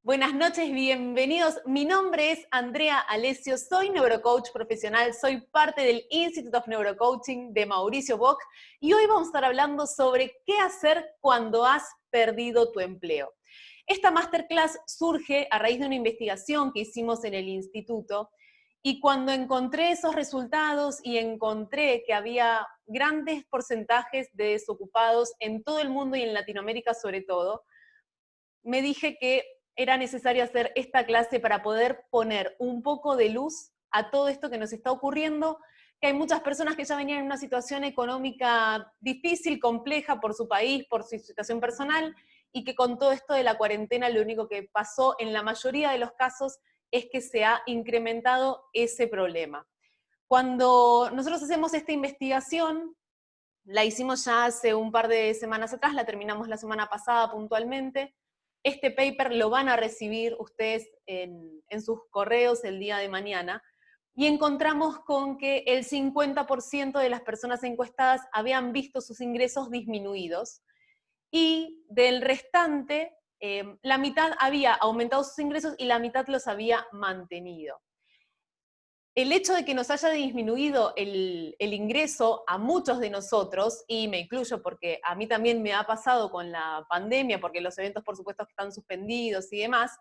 Buenas noches, bienvenidos. Mi nombre es Andrea Alessio, soy neurocoach profesional, soy parte del Institute of Neurocoaching de Mauricio Bock y hoy vamos a estar hablando sobre qué hacer cuando has perdido tu empleo. Esta masterclass surge a raíz de una investigación que hicimos en el instituto y cuando encontré esos resultados y encontré que había grandes porcentajes de desocupados en todo el mundo y en Latinoamérica sobre todo, me dije que era necesario hacer esta clase para poder poner un poco de luz a todo esto que nos está ocurriendo, que hay muchas personas que ya venían en una situación económica difícil, compleja por su país, por su situación personal, y que con todo esto de la cuarentena lo único que pasó en la mayoría de los casos es que se ha incrementado ese problema. Cuando nosotros hacemos esta investigación, la hicimos ya hace un par de semanas atrás, la terminamos la semana pasada puntualmente. Este paper lo van a recibir ustedes en sus correos el día de mañana, y encontramos con que el 50% de las personas encuestadas habían visto sus ingresos disminuidos, y del restante, la mitad había aumentado sus ingresos y la mitad los había mantenido. El hecho de que nos haya disminuido el ingreso a muchos de nosotros, y me incluyo porque a mí también me ha pasado con la pandemia, porque los eventos por supuesto están suspendidos y demás,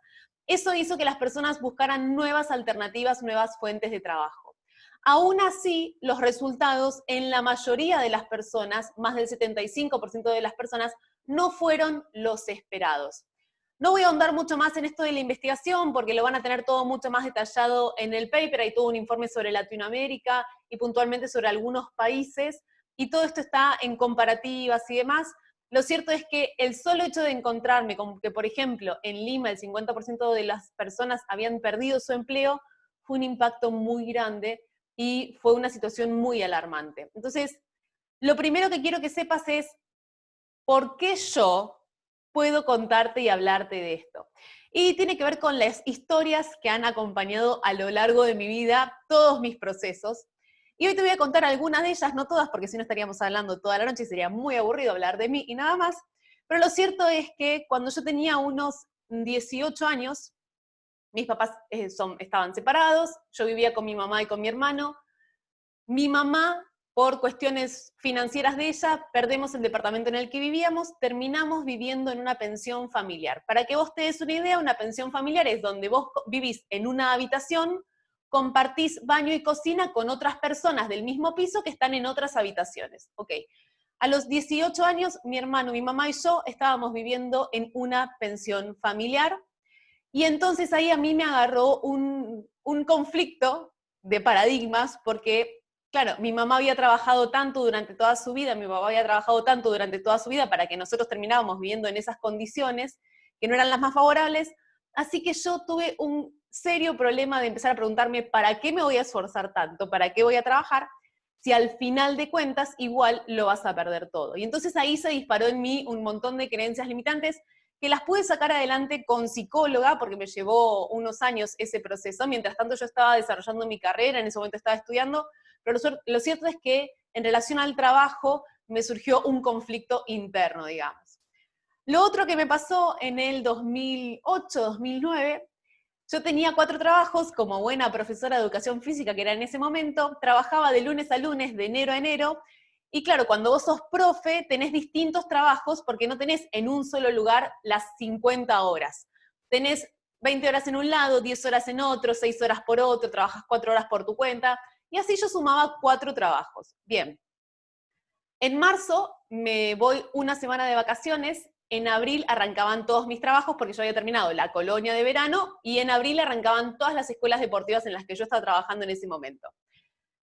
eso hizo que las personas buscaran nuevas alternativas, nuevas fuentes de trabajo. Aún así, los resultados en la mayoría de las personas, más del 75% de las personas, no fueron los esperados. No voy a ahondar mucho más en esto de la investigación porque lo van a tener todo mucho más detallado en el paper. Hay todo un informe sobre Latinoamérica y puntualmente sobre algunos países, y todo esto está en comparativas y demás. Lo cierto es que el solo hecho de encontrarme con que, por ejemplo, en Lima el 50% de las personas habían perdido su empleo fue un impacto muy grande y fue una situación muy alarmante. Entonces, lo primero que quiero que sepas es por qué yo puedo contarte y hablarte de esto. Y tiene que ver con las historias que han acompañado a lo largo de mi vida todos mis procesos. Y hoy te voy a contar algunas de ellas, no todas, porque si no estaríamos hablando toda la noche y sería muy aburrido hablar de mí y nada más. Pero lo cierto es que cuando yo tenía unos 18 años, mis papás estaban separados, yo vivía con mi mamá y con mi hermano. Mi mamá, por cuestiones financieras de ella, perdemos el departamento en el que vivíamos, terminamos viviendo en una pensión familiar. Para que vos te des una idea, una pensión familiar es donde vos vivís en una habitación, compartís baño y cocina con otras personas del mismo piso que están en otras habitaciones. Ok. A los 18 años, mi hermano, mi mamá y yo estábamos viviendo en una pensión familiar, y entonces ahí a mí me agarró un conflicto de paradigmas, porque, claro, mi mamá había trabajado tanto durante toda su vida, mi papá había trabajado tanto durante toda su vida para que nosotros terminábamos viviendo en esas condiciones que no eran las más favorables, así que yo tuve un serio problema de empezar a preguntarme, ¿para qué me voy a esforzar tanto? ¿Para qué voy a trabajar? Si al final de cuentas igual lo vas a perder todo. Y entonces ahí se disparó en mí un montón de creencias limitantes que las pude sacar adelante con psicóloga, porque me llevó unos años ese proceso. Mientras tanto yo estaba desarrollando mi carrera, en ese momento estaba estudiando, pero lo cierto es que en relación al trabajo me surgió un conflicto interno, digamos. Lo otro que me pasó en el 2008, 2009, yo tenía 4 trabajos como buena profesora de educación física que era en ese momento, trabajaba de lunes a lunes, de enero a enero, y claro, cuando vos sos profe, tenés distintos trabajos porque no tenés en un solo lugar las 50 horas. Tenés 20 horas en un lado, 10 horas en otro, 6 horas por otro, trabajas 4 horas por tu cuenta, y así yo sumaba 4 trabajos. Bien. En marzo me voy una semana de vacaciones, en abril arrancaban todos mis trabajos porque yo había terminado la colonia de verano, y en abril arrancaban todas las escuelas deportivas en las que yo estaba trabajando en ese momento.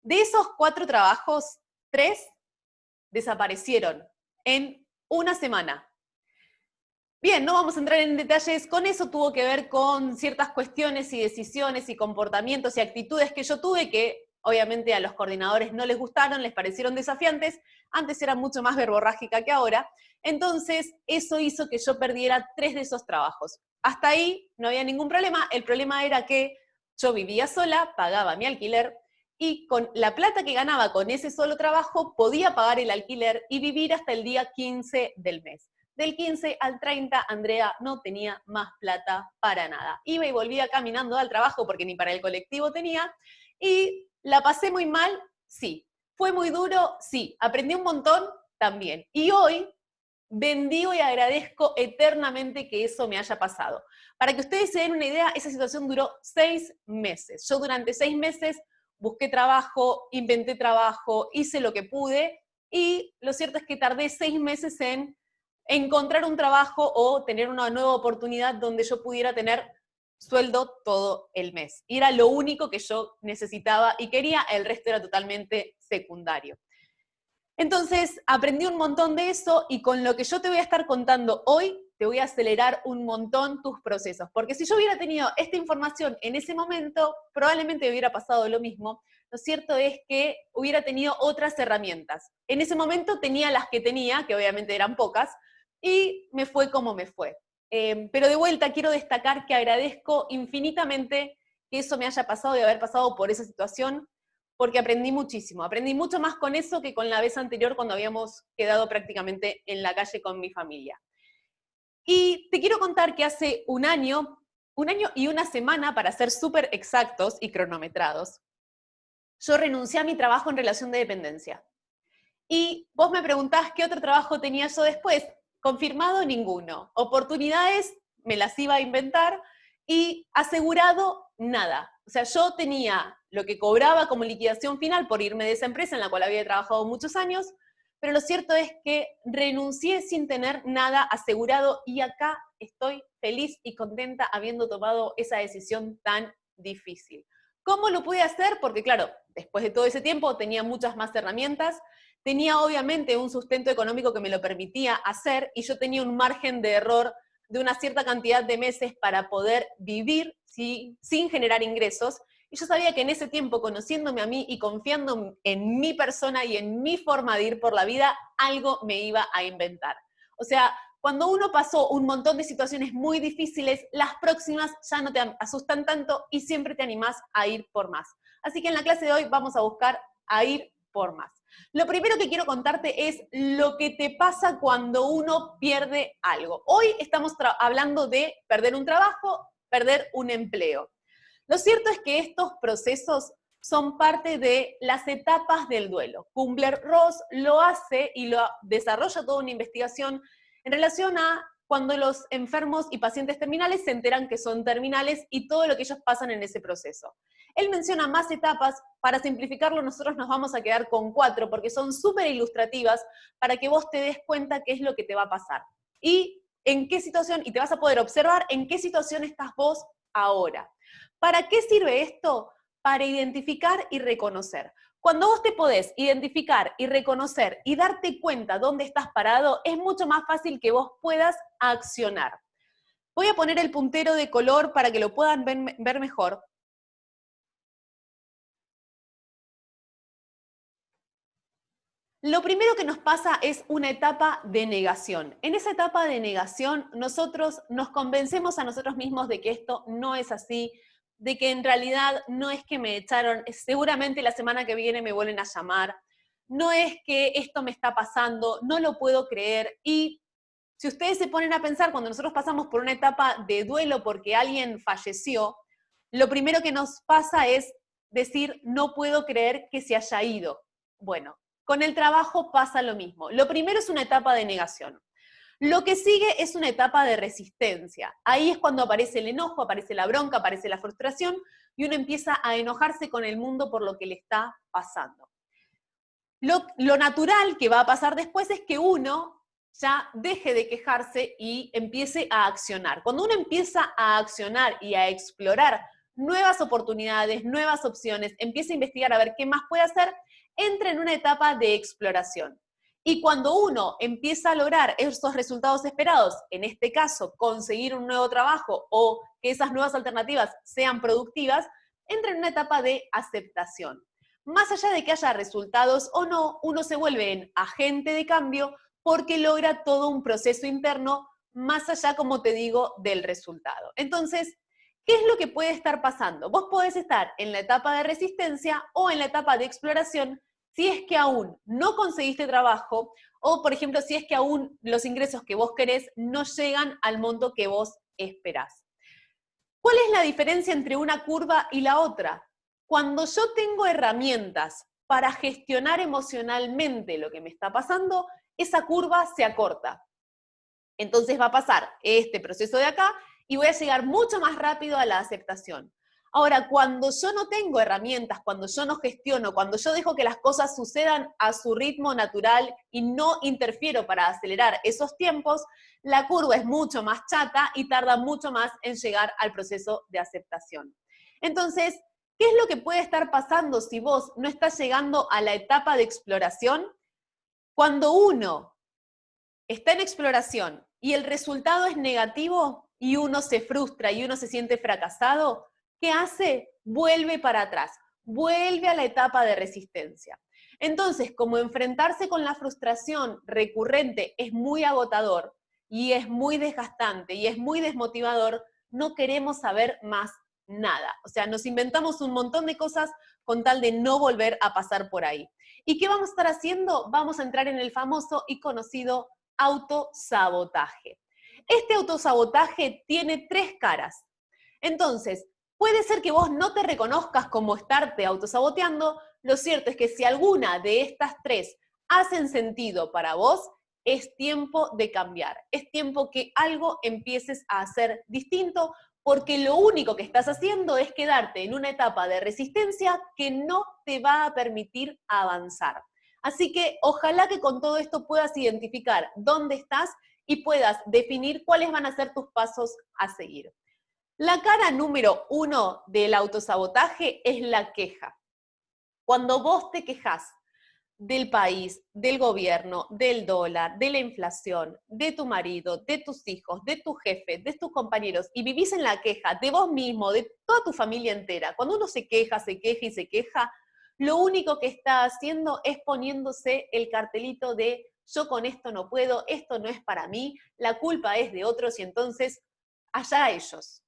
De esos 4 trabajos, 3 desaparecieron en una semana. Bien, no vamos a entrar en detalles con eso, tuvo que ver con ciertas cuestiones y decisiones y comportamientos y actitudes que yo tuve que obviamente a los coordinadores no les gustaron, les parecieron desafiantes. Antes era mucho más verborrágica que ahora, entonces eso hizo que yo perdiera 3 de esos trabajos. Hasta ahí no había ningún problema, el problema era que yo vivía sola, pagaba mi alquiler, y con la plata que ganaba con ese solo trabajo podía pagar el alquiler y vivir hasta el día 15 del mes. Del 15 al 30, Andrea no tenía más plata para nada. Iba y volvía caminando al trabajo porque ni para el colectivo tenía, y la pasé muy mal, sí. ¿Fue muy duro? Sí. ¿Aprendí un montón? También. Y hoy bendigo y agradezco eternamente que eso me haya pasado. Para que ustedes se den una idea, esa situación duró 6 meses. Yo durante 6 meses busqué trabajo, inventé trabajo, hice lo que pude, y lo cierto es que tardé 6 meses en encontrar un trabajo o tener una nueva oportunidad donde yo pudiera tener sueldo todo el mes. Y era lo único que yo necesitaba y quería, el resto era totalmente secundario. Entonces, aprendí un montón de eso, y con lo que yo te voy a estar contando hoy, te voy a acelerar un montón tus procesos. Porque si yo hubiera tenido esta información en ese momento, probablemente hubiera pasado lo mismo. Lo cierto es que hubiera tenido otras herramientas. En ese momento tenía las que tenía, que obviamente eran pocas, y me fue como me fue. Pero de vuelta quiero destacar que agradezco infinitamente que eso me haya pasado y haber pasado por esa situación, porque aprendí muchísimo. Aprendí mucho más con eso que con la vez anterior cuando habíamos quedado prácticamente en la calle con mi familia. Y te quiero contar que hace un año y una semana, para ser súper exactos y cronometrados, yo renuncié a mi trabajo en relación de dependencia. Y vos me preguntás qué otro trabajo tenía yo después. Confirmado, ninguno. Oportunidades me las iba a inventar, y asegurado, nada. O sea, yo tenía lo que cobraba como liquidación final por irme de esa empresa en la cual había trabajado muchos años, pero lo cierto es que renuncié sin tener nada asegurado, y acá estoy feliz y contenta habiendo tomado esa decisión tan difícil. ¿Cómo lo pude hacer? Porque claro, después de todo ese tiempo tenía muchas más herramientas. Tenía obviamente un sustento económico que me lo permitía hacer, y yo tenía un margen de error de una cierta cantidad de meses para poder vivir sin generar ingresos. Y yo sabía que en ese tiempo, conociéndome a mí y confiando en mi persona y en mi forma de ir por la vida, algo me iba a inventar. O sea, cuando uno pasó un montón de situaciones muy difíciles, las próximas ya no te asustan tanto y siempre te animás a ir por más. Así que en la clase de hoy vamos a buscar a ir por más. Lo primero que quiero contarte es lo que te pasa cuando uno pierde algo. Hoy estamos hablando de perder un trabajo, perder un empleo. Lo cierto es que estos procesos son parte de las etapas del duelo. Kubler-Ross lo hace y lo desarrolla toda una investigación en relación a cuando los enfermos y pacientes terminales se enteran que son terminales y todo lo que ellos pasan en ese proceso. Él menciona más etapas. Para simplificarlo, nosotros nos vamos a quedar con 4 porque son súper ilustrativas para que vos te des cuenta qué es lo que te va a pasar y en qué situación, y te vas a poder observar en qué situación estás vos ahora. ¿Para qué sirve esto? Para identificar y reconocer. Cuando vos te podés identificar y reconocer y darte cuenta dónde estás parado, es mucho más fácil que vos puedas accionar. Voy a poner el puntero de color para que lo puedan ver mejor. Lo primero que nos pasa es una etapa de negación. En esa etapa de negación, nosotros nos convencemos a nosotros mismos de que esto no es así, de que en realidad no es que me echaron, seguramente la semana que viene me vuelven a llamar, no es que esto me está pasando, no lo puedo creer. Y si ustedes se ponen a pensar, cuando nosotros pasamos por una etapa de duelo porque alguien falleció, lo primero que nos pasa es decir, no puedo creer que se haya ido. Bueno, con el trabajo pasa lo mismo. Lo primero es una etapa de negación. Lo que sigue es una etapa de resistencia. Ahí es cuando aparece el enojo, aparece la bronca, aparece la frustración, y uno empieza a enojarse con el mundo por lo que le está pasando. Lo natural que va a pasar después es que uno ya deje de quejarse y empiece a accionar. Cuando uno empieza a accionar y a explorar nuevas oportunidades, nuevas opciones, empieza a investigar a ver qué más puede hacer, entra en una etapa de exploración. Y cuando uno empieza a lograr esos resultados esperados, en este caso, conseguir un nuevo trabajo o que esas nuevas alternativas sean productivas, entra en una etapa de aceptación. Más allá de que haya resultados o no, uno se vuelve en agente de cambio porque logra todo un proceso interno más allá, como te digo, del resultado. Entonces, ¿qué es lo que puede estar pasando? Vos podés estar en la etapa de resistencia o en la etapa de exploración, si es que aún no conseguiste trabajo o, por ejemplo, si es que aún los ingresos que vos querés no llegan al monto que vos esperás. ¿Cuál es la diferencia entre una curva y la otra? Cuando yo tengo herramientas para gestionar emocionalmente lo que me está pasando, esa curva se acorta. Entonces va a pasar este proceso de acá y voy a llegar mucho más rápido a la aceptación. Ahora, cuando yo no tengo herramientas, cuando yo no gestiono, cuando yo dejo que las cosas sucedan a su ritmo natural y no interfiero para acelerar esos tiempos, la curva es mucho más chata y tarda mucho más en llegar al proceso de aceptación. Entonces, ¿qué es lo que puede estar pasando si vos no estás llegando a la etapa de exploración? Cuando uno está en exploración y el resultado es negativo y uno se frustra y uno se siente fracasado, ¿qué hace? Vuelve para atrás, vuelve a la etapa de resistencia. Entonces, como enfrentarse con la frustración recurrente es muy agotador y es muy desgastante y es muy desmotivador, no queremos saber más nada. O sea, nos inventamos un montón de cosas con tal de no volver a pasar por ahí. ¿Y qué vamos a estar haciendo? Vamos a entrar en el famoso y conocido autosabotaje. Este autosabotaje tiene 3 caras. Entonces, puede ser que vos no te reconozcas como estarte autosaboteando, lo cierto es que si alguna de estas 3 hacen sentido para vos, es tiempo de cambiar, es tiempo que algo empieces a hacer distinto, porque lo único que estás haciendo es quedarte en una etapa de resistencia que no te va a permitir avanzar. Así que ojalá que con todo esto puedas identificar dónde estás y puedas definir cuáles van a ser tus pasos a seguir. La cara número 1 del autosabotaje es la queja. Cuando vos te quejas del país, del gobierno, del dólar, de la inflación, de tu marido, de tus hijos, de tu jefe, de tus compañeros, y vivís en la queja de vos mismo, de toda tu familia entera, cuando uno se queja y se queja, lo único que está haciendo es poniéndose el cartelito de yo con esto no puedo, esto no es para mí, la culpa es de otros y entonces allá ellos.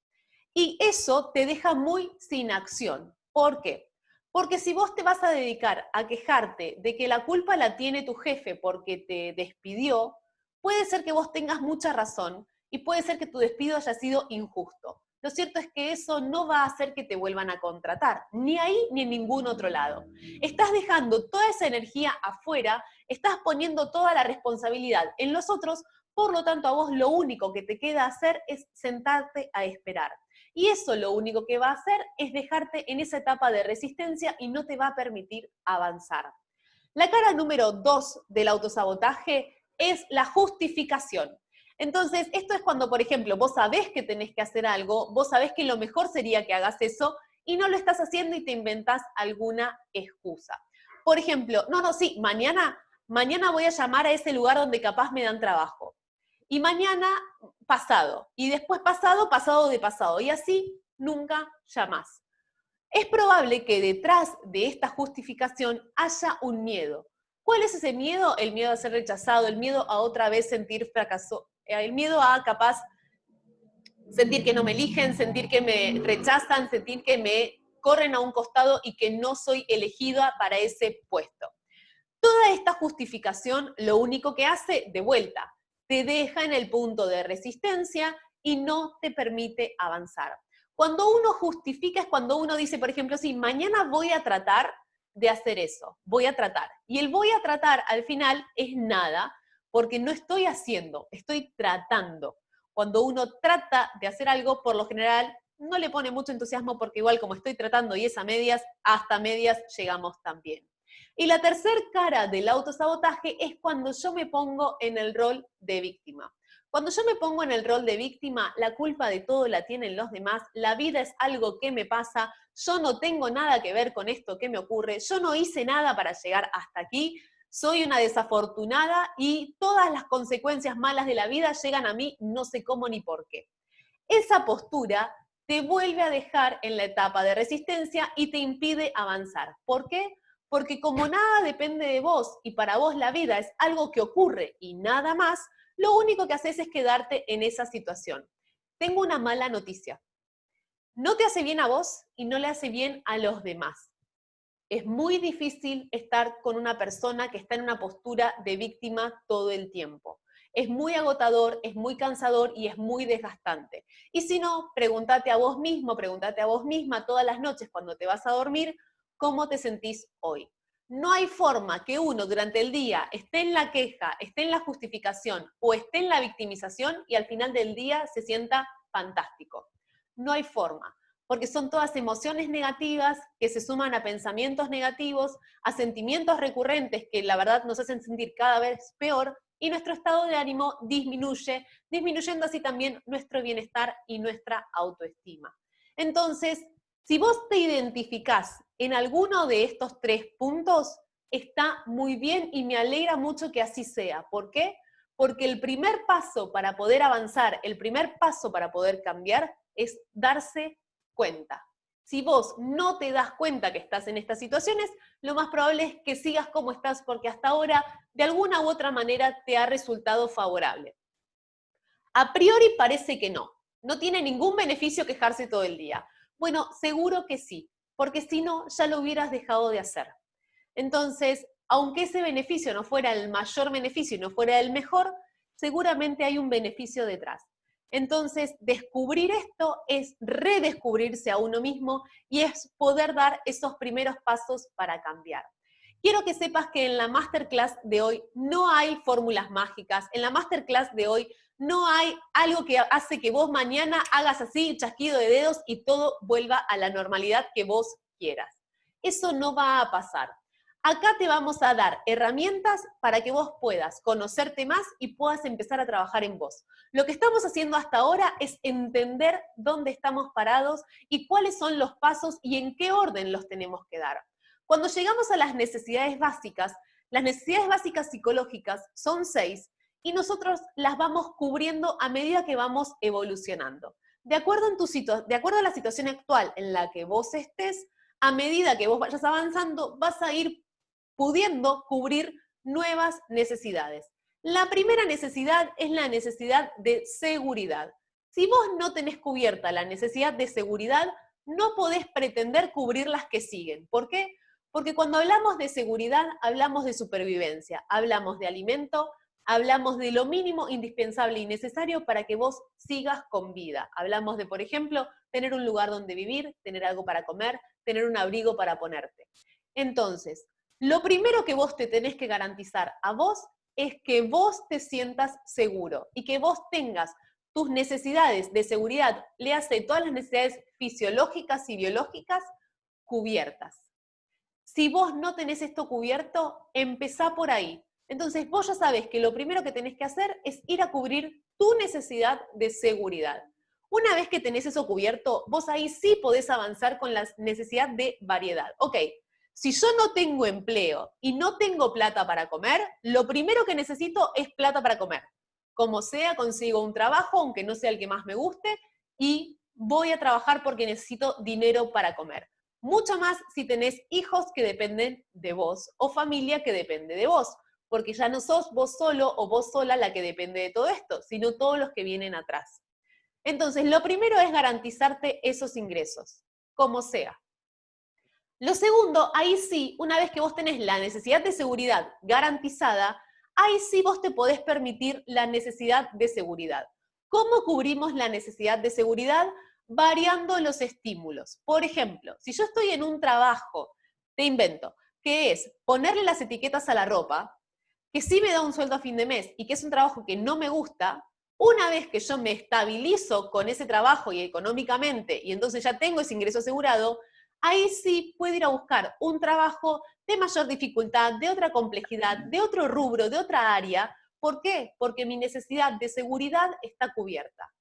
Y eso te deja muy sin acción. ¿Por qué? Porque si vos te vas a dedicar a quejarte de que la culpa la tiene tu jefe porque te despidió, puede ser que vos tengas mucha razón y puede ser que tu despido haya sido injusto. Lo cierto es que eso no va a hacer que te vuelvan a contratar, ni ahí ni en ningún otro lado. Estás dejando toda esa energía afuera, estás poniendo toda la responsabilidad en los otros, por lo tanto a vos lo único que te queda hacer es sentarte a esperar. Y eso lo único que va a hacer es dejarte en esa etapa de resistencia y no te va a permitir avanzar. La cara número 2 del autosabotaje es la justificación. Entonces, esto es cuando, por ejemplo, vos sabés que tenés que hacer algo, vos sabés que lo mejor sería que hagas eso y no lo estás haciendo y te inventás alguna excusa. Por ejemplo, sí, mañana voy a llamar a ese lugar donde capaz me dan trabajo. Y mañana pasado, y después pasado, pasado de pasado, y así nunca llamás. Es probable que detrás de esta justificación haya un miedo. ¿Cuál es ese miedo? El miedo a ser rechazado, el miedo a otra vez sentir fracaso, el miedo a capaz sentir que no me eligen, sentir que me rechazan, sentir que me corren a un costado y que no soy elegida para ese puesto. Toda esta justificación lo único que hace, de vuelta, te deja en el punto de resistencia y no te permite avanzar. Cuando uno justifica es cuando uno dice, por ejemplo, sí, mañana voy a tratar de hacer eso, voy a tratar. Y el voy a tratar al final es nada, porque no estoy haciendo, estoy tratando. Cuando uno trata de hacer algo, por lo general no le pone mucho entusiasmo porque igual como estoy tratando y es a medias, hasta medias llegamos también. Y la tercera cara del autosabotaje es cuando yo me pongo en el rol de víctima. Cuando yo me pongo en el rol de víctima, la culpa de todo la tienen los demás, la vida es algo que me pasa, yo no tengo nada que ver con esto que me ocurre, yo no hice nada para llegar hasta aquí, soy una desafortunada y todas las consecuencias malas de la vida llegan a mí, no sé cómo ni por qué. Esa postura te vuelve a dejar en la etapa de resistencia y te impide avanzar. ¿Por qué? Porque como nada depende de vos y para vos la vida es algo que ocurre y nada más, lo único que haces es quedarte en esa situación. Tengo una mala noticia. No te hace bien a vos y no le hace bien a los demás. Es muy difícil estar con una persona que está en una postura de víctima todo el tiempo. Es muy agotador, es muy cansador y es muy desgastante. Y si no, pregúntate a vos mismo, pregúntate a vos misma todas las noches cuando te vas a dormir, ¿cómo te sentís hoy? No hay forma que uno durante el día esté en la queja, esté en la justificación o esté en la victimización y al final del día se sienta fantástico. No hay forma, porque son todas emociones negativas que se suman a pensamientos negativos, a sentimientos recurrentes que la verdad nos hacen sentir cada vez peor y nuestro estado de ánimo disminuye, disminuyendo así también nuestro bienestar y nuestra autoestima. Entonces, si vos te identificás en alguno de estos 3 puntos, está muy bien y me alegra mucho que así sea. ¿Por qué? Porque el primer paso para poder avanzar, el primer paso para poder cambiar es darse cuenta. Si vos no te das cuenta que estás en estas situaciones, lo más probable es que sigas como estás porque hasta ahora de alguna u otra manera te ha resultado favorable. A priori parece que no. No tiene ningún beneficio quejarse todo el día. Bueno, seguro que sí, porque si no, ya lo hubieras dejado de hacer. Entonces, aunque ese beneficio no fuera el mayor beneficio y no fuera el mejor, seguramente hay un beneficio detrás. Entonces, descubrir esto es redescubrirse a uno mismo y es poder dar esos primeros pasos para cambiar. Quiero que sepas que en la masterclass de hoy no hay fórmulas mágicas. En la masterclass de hoy no hay algo que hace que vos mañana hagas así, chasquido de dedos y todo vuelva a la normalidad que vos quieras. Eso no va a pasar. Acá te vamos a dar herramientas para que vos puedas conocerte más y puedas empezar a trabajar en vos. Lo que estamos haciendo hasta ahora es entender dónde estamos parados y cuáles son los pasos y en qué orden los tenemos que dar. Cuando llegamos a las necesidades básicas psicológicas son 6 y nosotros las vamos cubriendo a medida que vamos evolucionando. De acuerdo a la situación actual en la que vos estés, a medida que vos vayas avanzando, vas a ir pudiendo cubrir nuevas necesidades. La primera necesidad es la necesidad de seguridad. Si vos no tenés cubierta la necesidad de seguridad, no podés pretender cubrir las que siguen. ¿Por qué? Porque cuando hablamos de seguridad, hablamos de supervivencia, hablamos de alimento, hablamos de lo mínimo indispensable y necesario para que vos sigas con vida. Hablamos de, por ejemplo, tener un lugar donde vivir, tener algo para comer, tener un abrigo para ponerte. Entonces, lo primero que vos te tenés que garantizar a vos es que vos te sientas seguro y que vos tengas tus necesidades de seguridad, le hace todas las necesidades fisiológicas y biológicas cubiertas. Si vos no tenés esto cubierto, empezá por ahí. Entonces vos ya sabés que lo primero que tenés que hacer es ir a cubrir tu necesidad de seguridad. Una vez que tenés eso cubierto, vos ahí sí podés avanzar con la necesidad de variedad. Ok, si yo no tengo empleo y no tengo plata para comer, lo primero que necesito es plata para comer. Como sea, consigo un trabajo, aunque no sea el que más me guste, y voy a trabajar porque necesito dinero para comer. Mucho más si tenés hijos que dependen de vos o familia que depende de vos, porque ya no sos vos solo o vos sola la que depende de todo esto, sino todos los que vienen atrás. Entonces, lo primero es garantizarte esos ingresos, como sea. Lo segundo, ahí sí, una vez que vos tenés la necesidad de seguridad garantizada, ahí sí vos te podés permitir la necesidad de seguridad. ¿Cómo cubrimos la necesidad de seguridad? Variando los estímulos. Por ejemplo, si yo estoy en un trabajo, te invento, que es ponerle las etiquetas a la ropa, que sí me da un sueldo a fin de mes y que es un trabajo que no me gusta, una vez que yo me estabilizo con ese trabajo y económicamente, y entonces ya tengo ese ingreso asegurado, ahí sí puedo ir a buscar un trabajo de mayor dificultad, de otra complejidad, de otro rubro, de otra área. ¿Por qué? Porque mi necesidad de seguridad está cubierta.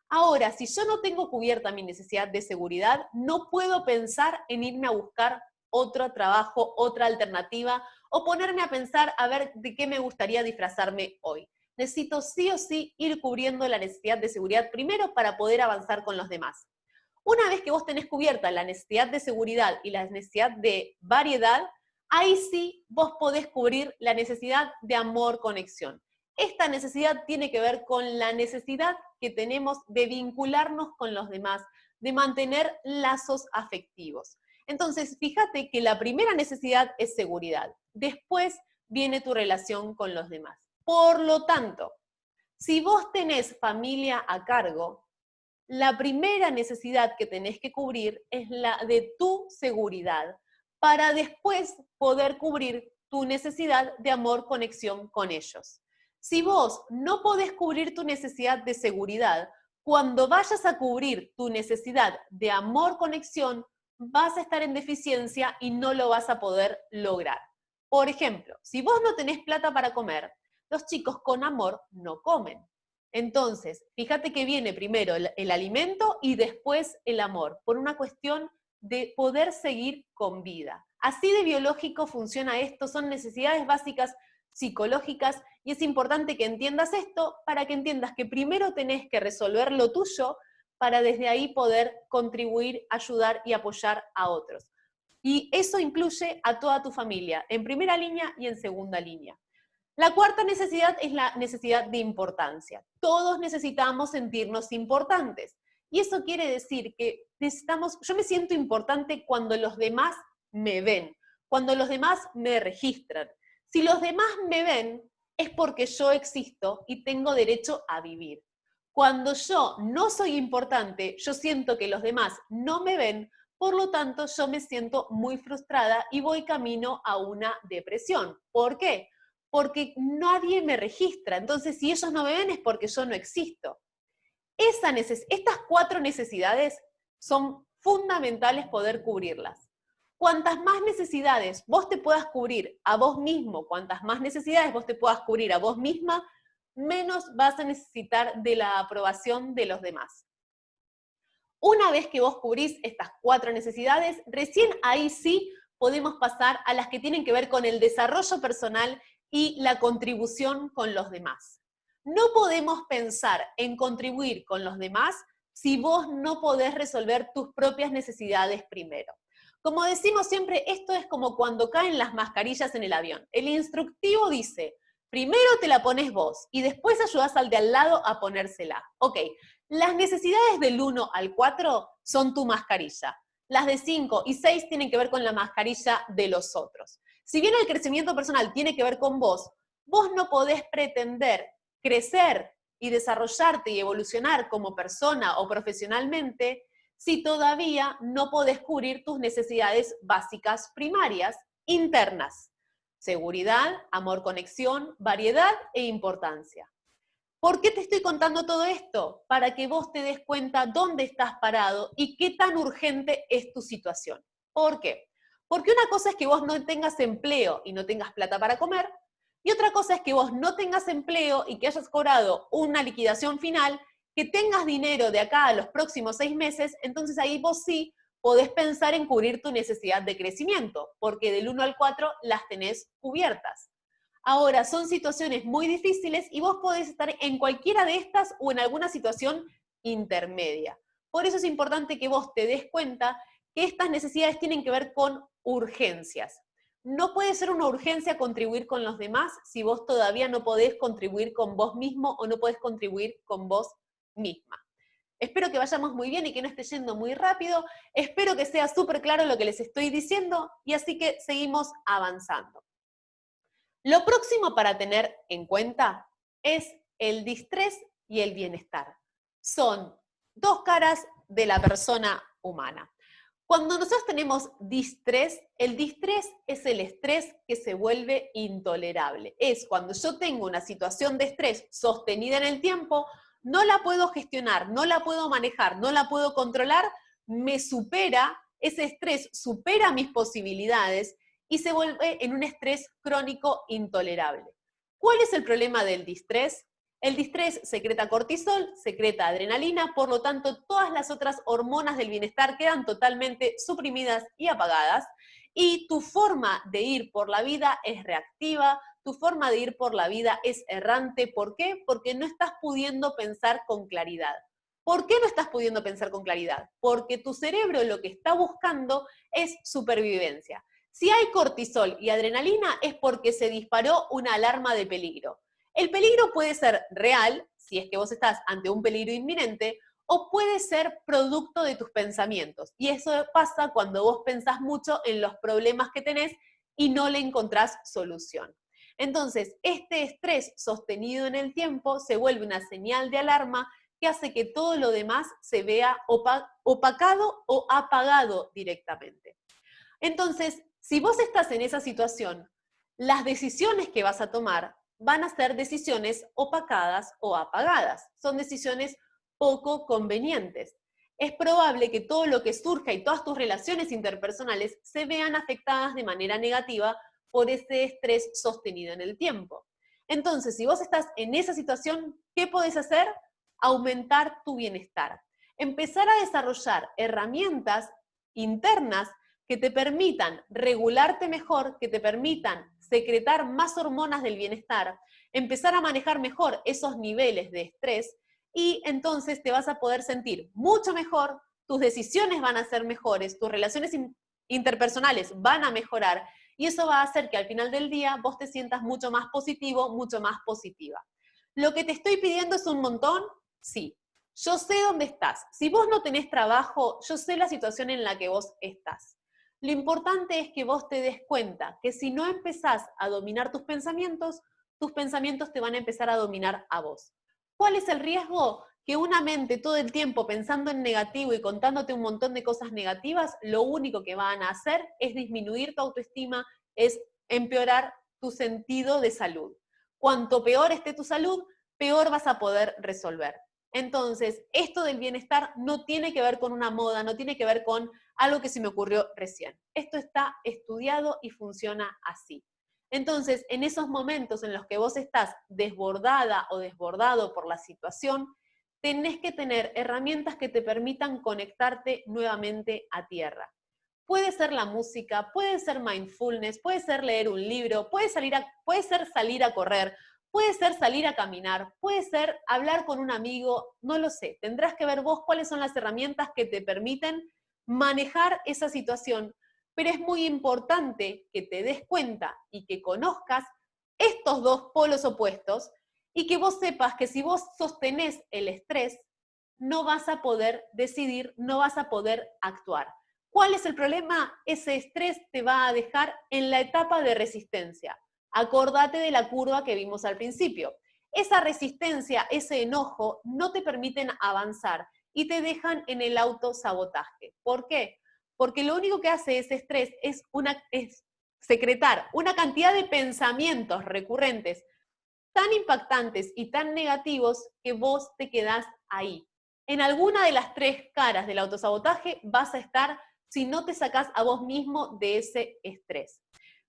Ahora, si yo no tengo cubierta mi necesidad de seguridad, no puedo pensar en irme a buscar otro trabajo, otra alternativa, o ponerme a pensar a ver de qué me gustaría disfrazarme hoy. Necesito sí o sí ir cubriendo la necesidad de seguridad primero para poder avanzar con los demás. Una vez que vos tenés cubierta la necesidad de seguridad y la necesidad de variedad, ahí sí vos podés cubrir la necesidad de amor, conexión. Esta necesidad tiene que ver con la necesidad que tenemos de vincularnos con los demás, de mantener lazos afectivos. Entonces, fíjate que la primera necesidad es seguridad. Después viene tu relación con los demás. Por lo tanto, si vos tenés familia a cargo, la primera necesidad que tenés que cubrir es la de tu seguridad, para después poder cubrir tu necesidad de amor, conexión con ellos. Si vos no podés cubrir tu necesidad de seguridad, cuando vayas a cubrir tu necesidad de amor, conexión, vas a estar en deficiencia y no lo vas a poder lograr. Por ejemplo, si vos no tenés plata para comer, los chicos con amor no comen. Entonces, fíjate que viene primero el alimento y después el amor, por una cuestión de poder seguir con vida. Así de biológico funciona esto, son necesidades básicas psicológicas, y es importante que entiendas esto para que entiendas que primero tenés que resolver lo tuyo para desde ahí poder contribuir, ayudar y apoyar a otros. Y eso incluye a toda tu familia, en primera línea y en segunda línea. La cuarta necesidad es la necesidad de importancia. Todos necesitamos sentirnos importantes. Y eso quiere decir que yo me siento importante cuando los demás me ven, cuando los demás me registran. Si los demás me ven, es porque yo existo y tengo derecho a vivir. Cuando yo no soy importante, yo siento que los demás no me ven, por lo tanto yo me siento muy frustrada y voy camino a una depresión. ¿Por qué? Porque nadie me registra. Entonces, si ellos no me ven es porque yo no existo. Estas 4 necesidades son fundamentales poder cubrirlas. Cuantas más necesidades vos te puedas cubrir a vos mismo, cuantas más necesidades vos te puedas cubrir a vos misma, menos vas a necesitar de la aprobación de los demás. Una vez que vos cubrís estas 4 necesidades, recién ahí sí podemos pasar a las que tienen que ver con el desarrollo personal y la contribución con los demás. No podemos pensar en contribuir con los demás si vos no podés resolver tus propias necesidades primero. Como decimos siempre, esto es como cuando caen las mascarillas en el avión. El instructivo dice, primero te la pones vos y después ayudás al de al lado a ponérsela. Ok, las necesidades del 1 al 4 son tu mascarilla. Las de 5 y 6 tienen que ver con la mascarilla de los otros. Si bien el crecimiento personal tiene que ver con vos, vos no podés pretender crecer y desarrollarte y evolucionar como persona o profesionalmente si todavía no podés cubrir tus necesidades básicas primarias, internas. Seguridad, amor, conexión, variedad e importancia. ¿Por qué te estoy contando todo esto? Para que vos te des cuenta dónde estás parado y qué tan urgente es tu situación. ¿Por qué? Porque una cosa es que vos no tengas empleo y no tengas plata para comer, y otra cosa es que vos no tengas empleo y que hayas cobrado una liquidación final, que tengas dinero de acá a los próximos 6 meses, entonces ahí vos sí podés pensar en cubrir tu necesidad de crecimiento, porque del 1 al 4 las tenés cubiertas. Ahora, son situaciones muy difíciles y vos podés estar en cualquiera de estas o en alguna situación intermedia. Por eso es importante que vos te des cuenta que estas necesidades tienen que ver con urgencias. No puede ser una urgencia contribuir con los demás si vos todavía no podés contribuir con vos mismo o no podés contribuir con vos misma. Espero que vayamos muy bien y que no esté yendo muy rápido. Espero que sea súper claro lo que les estoy diciendo y así que seguimos avanzando. Lo próximo para tener en cuenta es el distrés y el bienestar. Son 2 caras de la persona humana. Cuando nosotros tenemos distrés, el distrés es el estrés que se vuelve intolerable. Es cuando yo tengo una situación de estrés sostenida en el tiempo, no la puedo gestionar, no la puedo manejar, no la puedo controlar, me supera, ese estrés supera mis posibilidades y se vuelve en un estrés crónico intolerable. ¿Cuál es el problema del distrés? El distrés secreta cortisol, secreta adrenalina, por lo tanto todas las otras hormonas del bienestar quedan totalmente suprimidas y apagadas, y tu forma de ir por la vida es reactiva, tu forma de ir por la vida es errante. ¿Por qué? Porque no estás pudiendo pensar con claridad. ¿Por qué no estás pudiendo pensar con claridad? Porque tu cerebro lo que está buscando es supervivencia. Si hay cortisol y adrenalina es porque se disparó una alarma de peligro. El peligro puede ser real, si es que vos estás ante un peligro inminente, o puede ser producto de tus pensamientos. Y eso pasa cuando vos pensás mucho en los problemas que tenés y no le encontrás solución. Entonces, este estrés sostenido en el tiempo se vuelve una señal de alarma que hace que todo lo demás se vea opacado o apagado directamente. Entonces, si vos estás en esa situación, las decisiones que vas a tomar van a ser decisiones opacadas o apagadas. Son decisiones poco convenientes. Es probable que todo lo que surja y todas tus relaciones interpersonales se vean afectadas de manera negativa por ese estrés sostenido en el tiempo. Entonces, si vos estás en esa situación, ¿qué podés hacer? Aumentar tu bienestar. Empezar a desarrollar herramientas internas que te permitan regularte mejor, que te permitan secretar más hormonas del bienestar, empezar a manejar mejor esos niveles de estrés y entonces te vas a poder sentir mucho mejor, tus decisiones van a ser mejores, tus relaciones interpersonales van a mejorar y eso va a hacer que al final del día vos te sientas mucho más positivo, mucho más positiva. ¿Lo que te estoy pidiendo es un montón? Sí. Yo sé dónde estás. Si vos no tenés trabajo, yo sé la situación en la que vos estás. Lo importante es que vos te des cuenta que si no empezás a dominar tus pensamientos te van a empezar a dominar a vos. ¿Cuál es el riesgo? Que una mente todo el tiempo pensando en negativo y contándote un montón de cosas negativas, lo único que van a hacer es disminuir tu autoestima, es empeorar tu sentido de salud. Cuanto peor esté tu salud, peor vas a poder resolver. Entonces, esto del bienestar no tiene que ver con una moda, no tiene que ver con algo que se me ocurrió recién. Esto está estudiado y funciona así. Entonces, en esos momentos en los que vos estás desbordada o desbordado por la situación, tenés que tener herramientas que te permitan conectarte nuevamente a tierra. Puede ser la música, puede ser mindfulness, puede ser leer un libro, puede ser salir a correr, puede ser salir a caminar, puede ser hablar con un amigo, no lo sé. Tendrás que ver vos cuáles son las herramientas que te permiten manejar esa situación, pero es muy importante que te des cuenta y que conozcas estos dos polos opuestos y que vos sepas que si vos sostenés el estrés, no vas a poder decidir, no vas a poder actuar. ¿Cuál es el problema? Ese estrés te va a dejar en la etapa de resistencia. Acordate de la curva que vimos al principio. Esa resistencia, ese enojo, no te permiten avanzar y te dejan en el autosabotaje. ¿Por qué? Porque lo único que hace ese estrés es secretar una cantidad de pensamientos recurrentes tan impactantes y tan negativos que vos te quedás ahí. En alguna de las tres caras del autosabotaje vas a estar si no te sacás a vos mismo de ese estrés.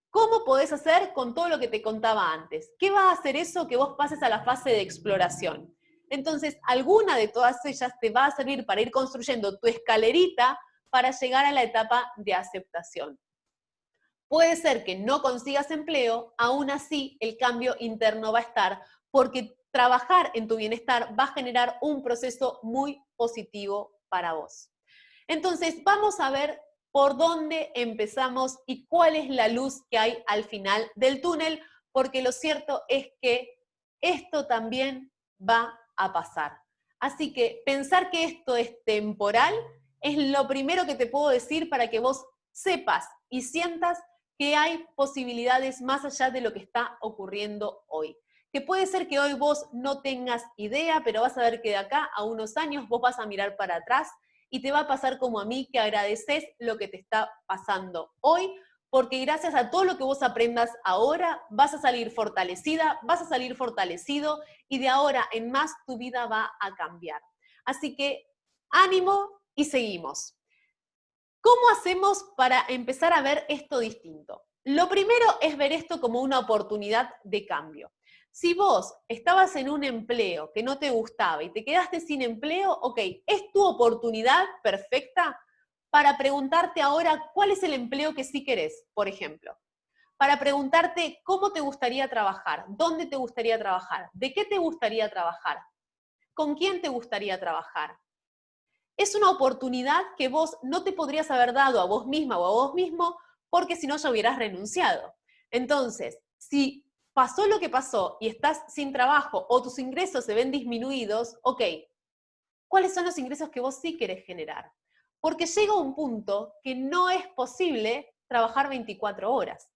¿Cómo podés hacer con todo lo que te contaba antes? ¿Qué va a hacer eso que vos pases a la fase de exploración? Entonces, alguna de todas ellas te va a servir para ir construyendo tu escalerita para llegar a la etapa de aceptación. Puede ser que no consigas empleo, aún así el cambio interno va a estar, porque trabajar en tu bienestar va a generar un proceso muy positivo para vos. Entonces, vamos a ver por dónde empezamos y cuál es la luz que hay al final del túnel, porque lo cierto es que esto también va a pasar. Así que pensar que esto es temporal es lo primero que te puedo decir para que vos sepas y sientas que hay posibilidades más allá de lo que está ocurriendo hoy. Que puede ser que hoy vos no tengas idea, pero vas a ver que de acá a unos años vos vas a mirar para atrás y te va a pasar como a mí, que agradeces lo que te está pasando hoy, porque gracias a todo lo que vos aprendas ahora, vas a salir fortalecida, vas a salir fortalecido y de ahora en más tu vida va a cambiar. Así que ánimo y seguimos. ¿Cómo hacemos para empezar a ver esto distinto? Lo primero es ver esto como una oportunidad de cambio. Si vos estabas en un empleo que no te gustaba y te quedaste sin empleo, ok, es tu oportunidad perfecta para preguntarte ahora cuál es el empleo que sí querés, por ejemplo. Para preguntarte cómo te gustaría trabajar, dónde te gustaría trabajar, de qué te gustaría trabajar, con quién te gustaría trabajar. Es una oportunidad que vos no te podrías haber dado a vos misma o a vos mismo porque si no ya hubieras renunciado. Entonces, si pasó lo que pasó y estás sin trabajo o tus ingresos se ven disminuidos, ok, cuáles son los ingresos que vos sí querés generar. Porque llega un punto que no es posible trabajar 24 horas.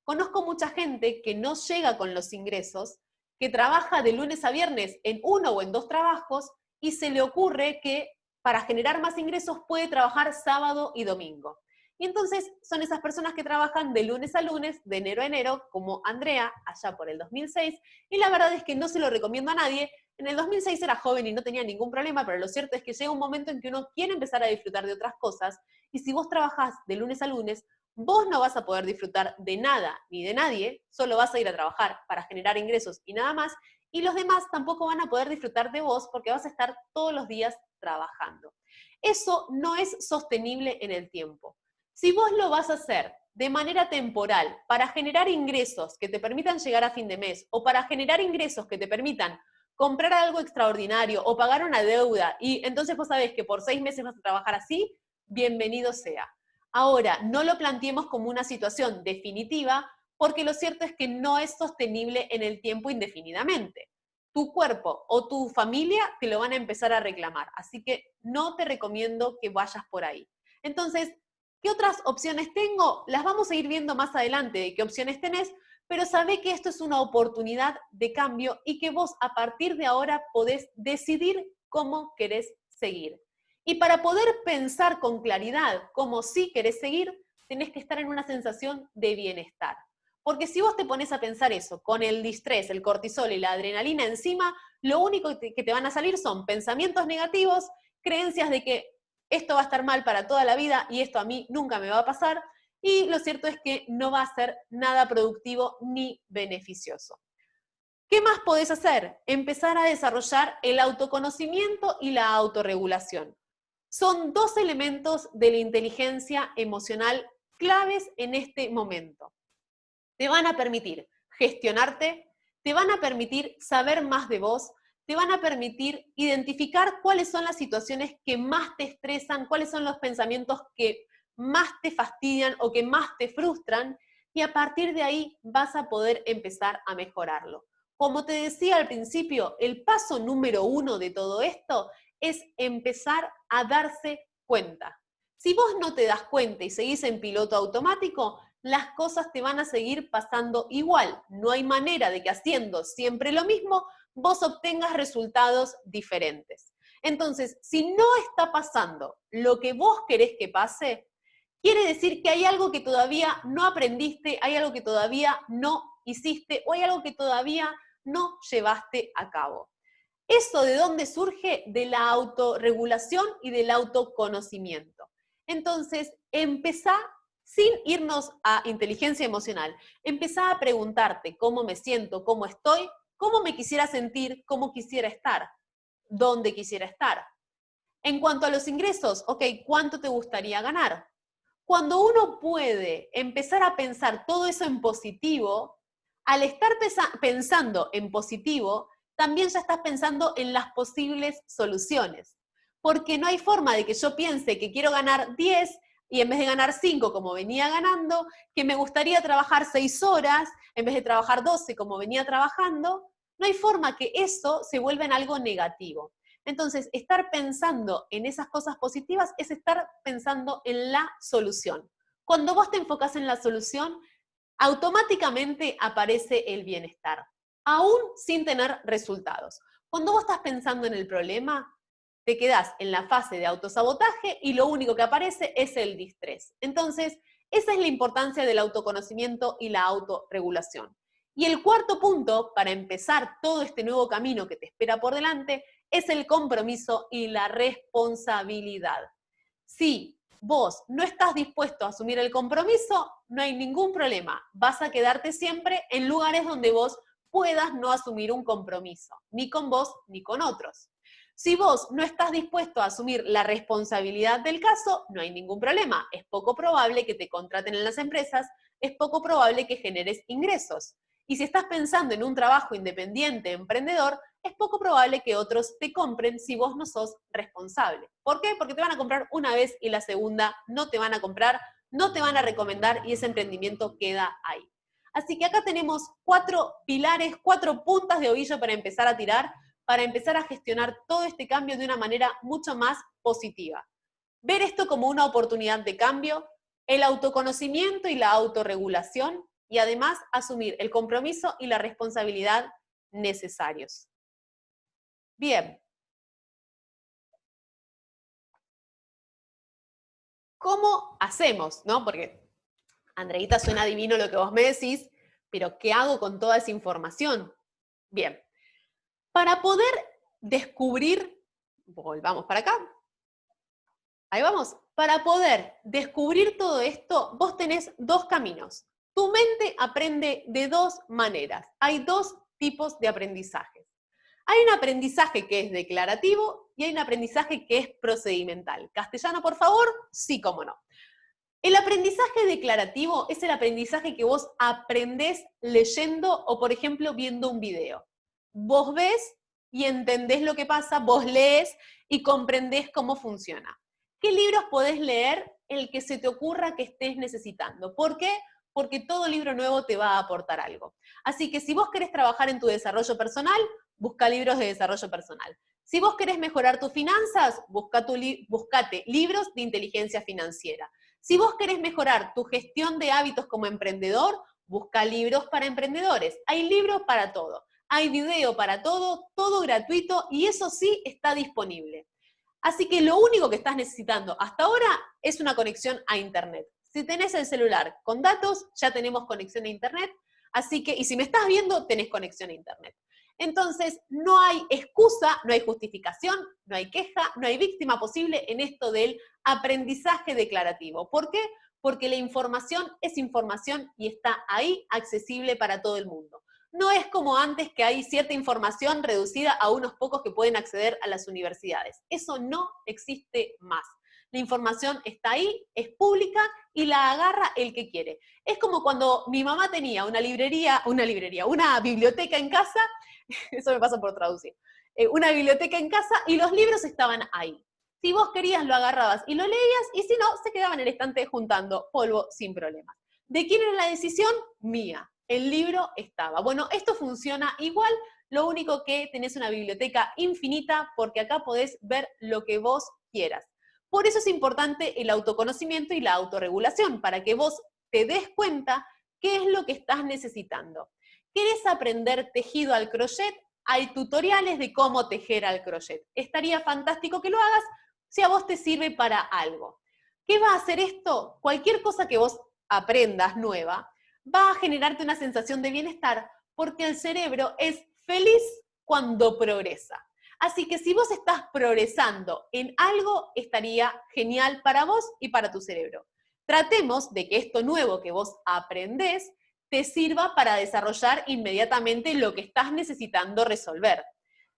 Conozco mucha gente que no llega con los ingresos, que trabaja de lunes a viernes en uno o en dos trabajos y se le ocurre que para generar más ingresos puede trabajar sábado y domingo. Y entonces son esas personas que trabajan de lunes a lunes, de enero a enero, como Andrea, allá por el 2006, y la verdad es que no se lo recomiendo a nadie. En el 2006 era joven y no tenía ningún problema, pero lo cierto es que llega un momento en que uno quiere empezar a disfrutar de otras cosas, y si vos trabajás de lunes a lunes, vos no vas a poder disfrutar de nada ni de nadie, solo vas a ir a trabajar para generar ingresos y nada más, y los demás tampoco van a poder disfrutar de vos porque vas a estar todos los días trabajando. Eso no es sostenible en el tiempo. Si vos lo vas a hacer de manera temporal para generar ingresos que te permitan llegar a fin de mes o para generar ingresos que te permitan comprar algo extraordinario o pagar una deuda y entonces vos sabés que por 6 meses vas a trabajar así, bienvenido sea. Ahora, no lo planteemos como una situación definitiva porque lo cierto es que no es sostenible en el tiempo indefinidamente. Tu cuerpo o tu familia te lo van a empezar a reclamar, así que no te recomiendo que vayas por ahí. Entonces, ¿qué otras opciones tengo? Las vamos a ir viendo más adelante de qué opciones tenés, pero sabé que esto es una oportunidad de cambio y que vos a partir de ahora podés decidir cómo querés seguir. Y para poder pensar con claridad cómo sí querés seguir, tenés que estar en una sensación de bienestar. Porque si vos te pones a pensar eso, con el distrés, el cortisol y la adrenalina encima, lo único que te van a salir son pensamientos negativos, creencias de que esto va a estar mal para toda la vida y esto a mí nunca me va a pasar, y lo cierto es que no va a ser nada productivo ni beneficioso. ¿Qué más podés hacer? Empezar a desarrollar el autoconocimiento y la autorregulación. Son dos elementos de la inteligencia emocional claves en este momento. Te van a permitir gestionarte, te van a permitir saber más de vos, te van a permitir identificar cuáles son las situaciones que más te estresan, cuáles son los pensamientos que más te fastidian o que más te frustran, y a partir de ahí vas a poder empezar a mejorarlo. Como te decía al principio, el paso número 1 de todo esto es empezar a darse cuenta. Si vos no te das cuenta y seguís en piloto automático, las cosas te van a seguir pasando igual. No hay manera de que haciendo siempre lo mismo, vos obtengas resultados diferentes. Entonces, si no está pasando lo que vos querés que pase, quiere decir que hay algo que todavía no aprendiste, hay algo que todavía no hiciste o hay algo que todavía no llevaste a cabo. ¿Eso de dónde surge? De la autorregulación y del autoconocimiento. Entonces, empezá sin irnos a inteligencia emocional. Empezá a preguntarte cómo me siento, cómo estoy, cómo me quisiera sentir, cómo quisiera estar, dónde quisiera estar. En cuanto a los ingresos, ok, ¿cuánto te gustaría ganar? Cuando uno puede empezar a pensar todo eso en positivo, al estar pensando en positivo, también ya estás pensando en las posibles soluciones. Porque no hay forma de que yo piense que quiero ganar 10 y en vez de ganar 5 como venía ganando, que me gustaría trabajar 6 horas en vez de trabajar 12 como venía trabajando, no hay forma que eso se vuelva en algo negativo. Entonces, estar pensando en esas cosas positivas es estar pensando en la solución. Cuando vos te enfocás en la solución, automáticamente aparece el bienestar, aún sin tener resultados. Cuando vos estás pensando en el problema, te quedás en la fase de autosabotaje y lo único que aparece es el distrés. Entonces, esa es la importancia del autoconocimiento y la autorregulación. Y el cuarto punto, para empezar todo este nuevo camino que te espera por delante, es el compromiso y la responsabilidad. Si vos no estás dispuesto a asumir el compromiso, no hay ningún problema. Vas a quedarte siempre en lugares donde vos puedas no asumir un compromiso, ni con vos ni con otros. Si vos no estás dispuesto a asumir la responsabilidad del caso, no hay ningún problema. Es poco probable que te contraten en las empresas, es poco probable que generes ingresos. Y si estás pensando en un trabajo independiente, emprendedor, es poco probable que otros te compren si vos no sos responsable. ¿Por qué? Porque te van a comprar una vez y la segunda no te van a comprar, no te van a recomendar y ese emprendimiento queda ahí. Así que acá tenemos 4 pilares, 4 puntas de ovillo para empezar a tirar para empezar a gestionar todo este cambio de una manera mucho más positiva. Ver esto como una oportunidad de cambio, el autoconocimiento y la autorregulación, y además asumir el compromiso y la responsabilidad necesarios. Bien. ¿Cómo hacemos? ¿No? Porque, Andreita, suena divino lo que vos me decís, pero ¿qué hago con toda esa información? Bien. Para poder descubrir, volvamos para acá, ahí vamos, para poder descubrir todo esto, vos tenés dos caminos. Tu mente aprende de dos maneras. Hay dos tipos de aprendizajes. Hay un aprendizaje que es declarativo y hay un aprendizaje que es procedimental. ¿Castellano, por favor? Sí, cómo no. El aprendizaje declarativo es el aprendizaje que vos aprendés leyendo o, por ejemplo, viendo un video. Vos ves y entendés lo que pasa, vos lees y comprendés cómo funciona. ¿Qué libros podés leer? El que se te ocurra que estés necesitando. ¿Por qué? Porque todo libro nuevo te va a aportar algo. Así que si vos querés trabajar en tu desarrollo personal, busca libros de desarrollo personal. Si vos querés mejorar tus finanzas, buscate libros de inteligencia financiera. Si vos querés mejorar tu gestión de hábitos como emprendedor, busca libros para emprendedores. Hay libros para todo. Hay video para todo, todo gratuito y eso sí está disponible. Así que lo único que estás necesitando hasta ahora es una conexión a Internet. Si tenés el celular con datos, ya tenemos conexión a Internet. Así que, y si me estás viendo, tenés conexión a Internet. Entonces, no hay excusa, no hay justificación, no hay queja, no hay víctima posible en esto del aprendizaje declarativo. ¿Por qué? Porque la información es información y está ahí accesible para todo el mundo. No es como antes que hay cierta información reducida a unos pocos que pueden acceder a las universidades. Eso no existe más. La información está ahí, es pública y la agarra el que quiere. Es como cuando mi mamá tenía una biblioteca en casa, eso me pasa por traducir, una biblioteca en casa y los libros estaban ahí. Si vos querías lo agarrabas y lo leías y si no, se quedaba en el estante juntando polvo sin problemas. ¿De quién era la decisión? Mía. El libro estaba. Bueno, esto funciona igual, lo único que tenés una biblioteca infinita porque acá podés ver lo que vos quieras. Por eso es importante el autoconocimiento y la autorregulación, para que vos te des cuenta qué es lo que estás necesitando. ¿Querés aprender tejido al crochet? Hay tutoriales de cómo tejer al crochet. Estaría fantástico que lo hagas si a vos te sirve para algo. ¿Qué va a hacer esto? Cualquier cosa que vos aprendas nueva va a generarte una sensación de bienestar porque el cerebro es feliz cuando progresa. Así que si vos estás progresando en algo, estaría genial para vos y para tu cerebro. Tratemos de que esto nuevo que vos aprendés te sirva para desarrollar inmediatamente lo que estás necesitando resolver.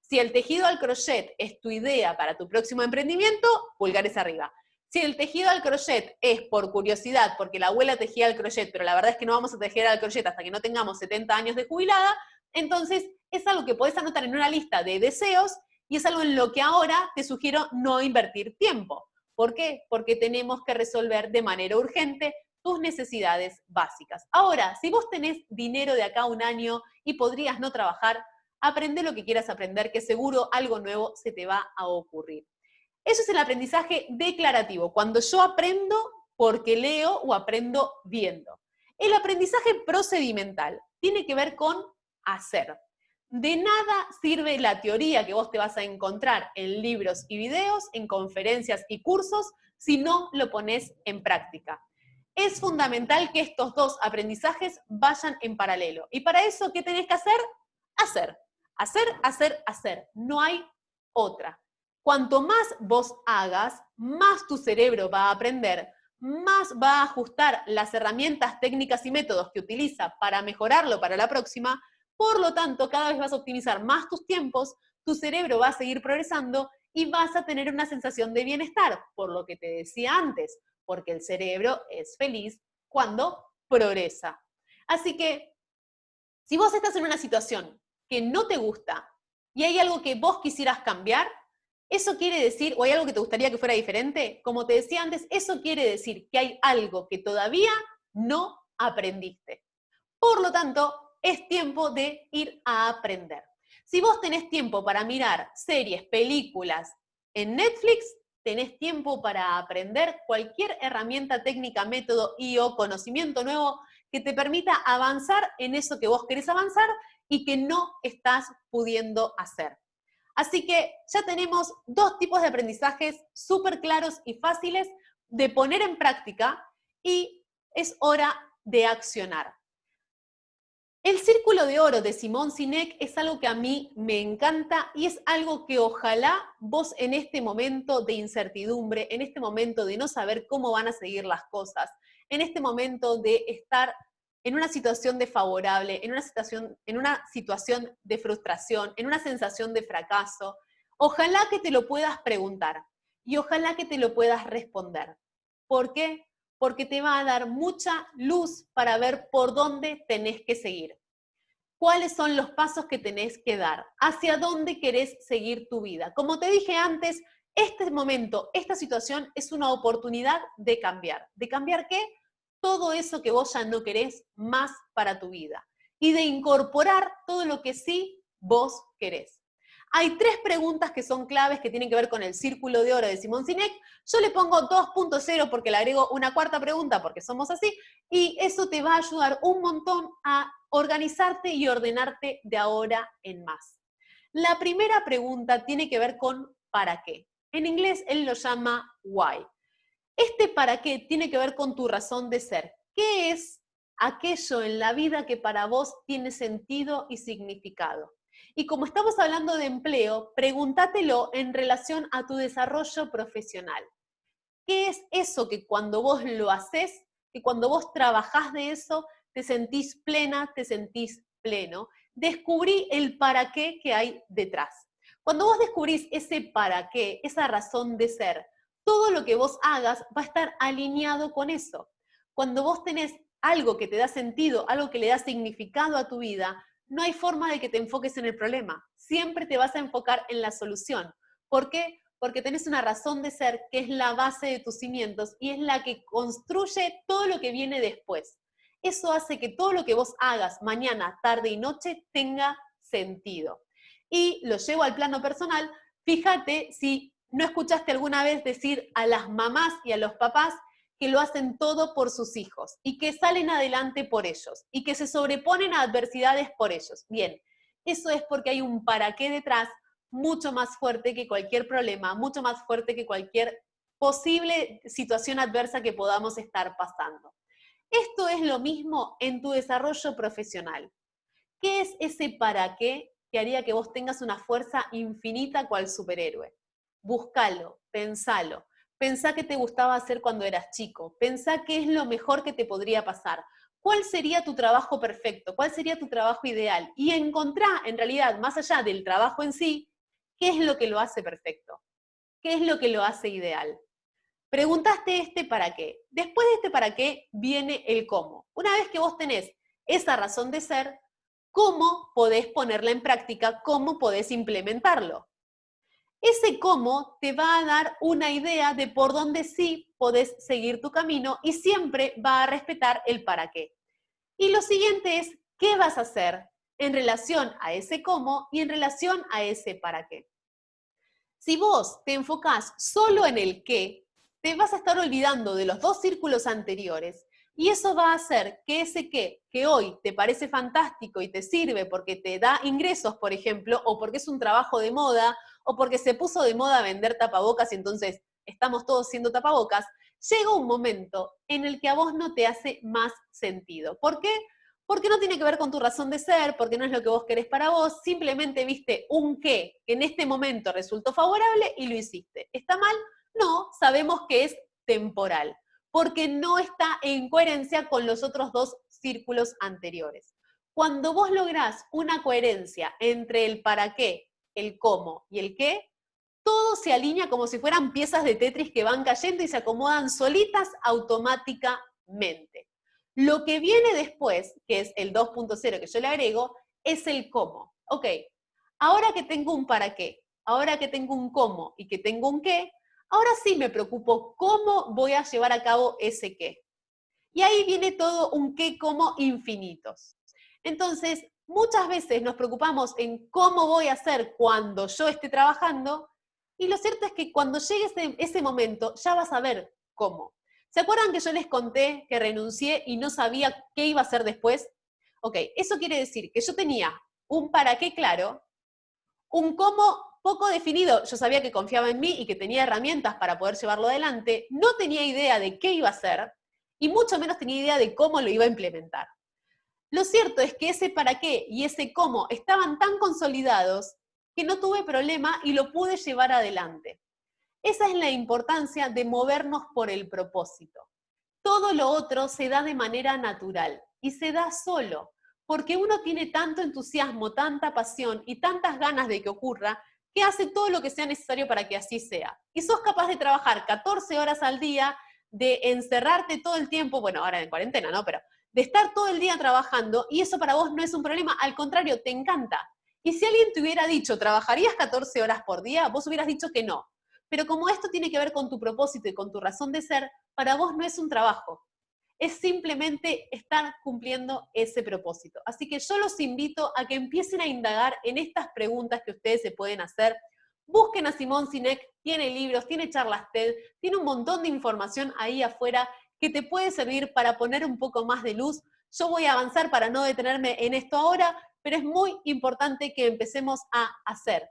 Si el tejido al crochet es tu idea para tu próximo emprendimiento, pulgares arriba. Si el tejido al crochet es por curiosidad, porque la abuela tejía al crochet, pero la verdad es que no vamos a tejer al crochet hasta que no tengamos 70 años de jubilada, entonces es algo que podés anotar en una lista de deseos y es algo en lo que ahora te sugiero no invertir tiempo. ¿Por qué? Porque tenemos que resolver de manera urgente tus necesidades básicas. Ahora, si vos tenés dinero de acá a un año y podrías no trabajar, aprende lo que quieras aprender, que seguro algo nuevo se te va a ocurrir. Eso es el aprendizaje declarativo, cuando yo aprendo porque leo o aprendo viendo. El aprendizaje procedimental tiene que ver con hacer. De nada sirve la teoría que vos te vas a encontrar en libros y videos, en conferencias y cursos, si no lo pones en práctica. Es fundamental que estos dos aprendizajes vayan en paralelo. Y para eso, ¿qué tenés que hacer? Hacer. Hacer, hacer, hacer. No hay otra. Cuanto más vos hagas, más tu cerebro va a aprender, más va a ajustar las herramientas, técnicas y métodos que utiliza para mejorarlo para la próxima. Por lo tanto, cada vez vas a optimizar más tus tiempos, tu cerebro va a seguir progresando y vas a tener una sensación de bienestar, por lo que te decía antes, porque el cerebro es feliz cuando progresa. Así que, si vos estás en una situación que no te gusta y hay algo que vos quisieras cambiar, eso quiere decir, o hay algo que te gustaría que fuera diferente, como te decía antes, eso quiere decir que hay algo que todavía no aprendiste. Por lo tanto, es tiempo de ir a aprender. Si vos tenés tiempo para mirar series, películas en Netflix, tenés tiempo para aprender cualquier herramienta, técnica, método y o conocimiento nuevo que te permita avanzar en eso que vos querés avanzar y que no estás pudiendo hacer. Así que ya tenemos dos tipos de aprendizajes súper claros y fáciles de poner en práctica y es hora de accionar. El círculo de oro de Simón Sinek es algo que a mí me encanta y es algo que ojalá vos en este momento de incertidumbre, en este momento de no saber cómo van a seguir las cosas, en este momento de estar en una situación desfavorable, en una situación de frustración, en una sensación de fracaso, ojalá que te lo puedas preguntar y ojalá que te lo puedas responder. ¿Por qué? Porque te va a dar mucha luz para ver por dónde tenés que seguir. ¿Cuáles son los pasos que tenés que dar? ¿Hacia dónde querés seguir tu vida? Como te dije antes, este momento, esta situación es una oportunidad de cambiar. ¿De cambiar qué? Todo eso que vos ya no querés más para tu vida. Y de incorporar todo lo que sí vos querés. Hay 3 preguntas que son claves que tienen que ver con el círculo de oro de Simón Sinek. Yo le pongo 2.0 porque le agrego una cuarta pregunta porque somos así, y eso te va a ayudar un montón a organizarte y ordenarte de ahora en más. La primera pregunta tiene que ver con ¿para qué? En inglés él lo llama why. Este para qué tiene que ver con tu razón de ser. ¿Qué es aquello en la vida que para vos tiene sentido y significado? Y como estamos hablando de empleo, pregúntatelo en relación a tu desarrollo profesional. ¿Qué es eso que cuando vos lo haces, que cuando vos trabajás de eso, te sentís plena, te sentís pleno? Descubrí el para qué que hay detrás. Cuando vos descubrís ese para qué, esa razón de ser, todo lo que vos hagas va a estar alineado con eso. Cuando vos tenés algo que te da sentido, algo que le da significado a tu vida, no hay forma de que te enfoques en el problema. Siempre te vas a enfocar en la solución. ¿Por qué? Porque tenés una razón de ser que es la base de tus cimientos y es la que construye todo lo que viene después. Eso hace que todo lo que vos hagas mañana, tarde y noche tenga sentido. Y lo llevo al plano personal. Fíjate si no escuchaste alguna vez decir a las mamás y a los papás que lo hacen todo por sus hijos y que salen adelante por ellos y que se sobreponen a adversidades por ellos. Bien, eso es porque hay un para qué detrás mucho más fuerte que cualquier problema, mucho más fuerte que cualquier posible situación adversa que podamos estar pasando. Esto es lo mismo en tu desarrollo profesional. ¿Qué es ese para qué que haría que vos tengas una fuerza infinita cual superhéroe? Búscalo, pensalo. Pensá qué te gustaba hacer cuando eras chico. Pensá qué es lo mejor que te podría pasar. ¿Cuál sería tu trabajo perfecto? ¿Cuál sería tu trabajo ideal? Y encontrá, en realidad, más allá del trabajo en sí, ¿qué es lo que lo hace perfecto? ¿Qué es lo que lo hace ideal? Preguntaste este para qué. Después de este para qué viene el cómo. Una vez que vos tenés esa razón de ser, ¿cómo podés ponerla en práctica? ¿Cómo podés implementarlo? Ese cómo te va a dar una idea de por dónde sí podés seguir tu camino y siempre va a respetar el para qué. Y lo siguiente es, ¿qué vas a hacer en relación a ese cómo y en relación a ese para qué? Si vos te enfocás solo en el qué, te vas a estar olvidando de los 2 círculos anteriores y eso va a hacer que ese qué, que hoy te parece fantástico y te sirve porque te da ingresos, por ejemplo, o porque es un trabajo de moda, o porque se puso de moda vender tapabocas y entonces estamos todos siendo tapabocas, llega un momento en el que a vos no te hace más sentido. ¿Por qué? Porque no tiene que ver con tu razón de ser, porque no es lo que vos querés para vos, simplemente viste un qué que en este momento resultó favorable y lo hiciste. ¿Está mal? No, sabemos que es temporal, porque no está en coherencia con los otros 2 círculos anteriores. Cuando vos lográs una coherencia entre el para qué, el cómo y el qué, todo se alinea como si fueran piezas de Tetris que van cayendo y se acomodan solitas automáticamente. Lo que viene después, que es el 2.0 que yo le agrego, es el cómo. Ok, ahora que tengo un para qué, ahora que tengo un cómo y que tengo un qué, ahora sí me preocupo cómo voy a llevar a cabo ese qué. Y ahí viene todo un qué, cómo infinitos. Entonces, Muchas veces nos preocupamos en cómo voy a hacer cuando yo esté trabajando, y lo cierto es que cuando llegue ese momento ya vas a ver cómo. ¿Se acuerdan que yo les conté que renuncié y no sabía qué iba a hacer después? Ok, eso quiere decir que yo tenía un para qué claro, un cómo poco definido. Yo sabía que confiaba en mí y que tenía herramientas para poder llevarlo adelante, no tenía idea de qué iba a hacer y mucho menos tenía idea de cómo lo iba a implementar. Lo cierto es que ese para qué y ese cómo estaban tan consolidados que no tuve problema y lo pude llevar adelante. Esa es la importancia de movernos por el propósito. Todo lo otro se da de manera natural y se da solo, porque uno tiene tanto entusiasmo, tanta pasión y tantas ganas de que ocurra, que hace todo lo que sea necesario para que así sea. Y sos capaz de trabajar 14 horas al día, de encerrarte todo el tiempo, bueno, ahora en cuarentena, ¿no? Pero de estar todo el día trabajando, y eso para vos no es un problema, al contrario, te encanta. Y si alguien te hubiera dicho, ¿trabajarías 14 horas por día? Vos hubieras dicho que no. Pero como esto tiene que ver con tu propósito y con tu razón de ser, para vos no es un trabajo, es simplemente estar cumpliendo ese propósito. Así que yo los invito a que empiecen a indagar en estas preguntas que ustedes se pueden hacer. Busquen a Simón Sinek, tiene libros, tiene charlas TED, tiene un montón de información ahí afuera que te puede servir para poner un poco más de luz. Yo voy a avanzar para no detenerme en esto ahora, pero es muy importante que empecemos a hacer.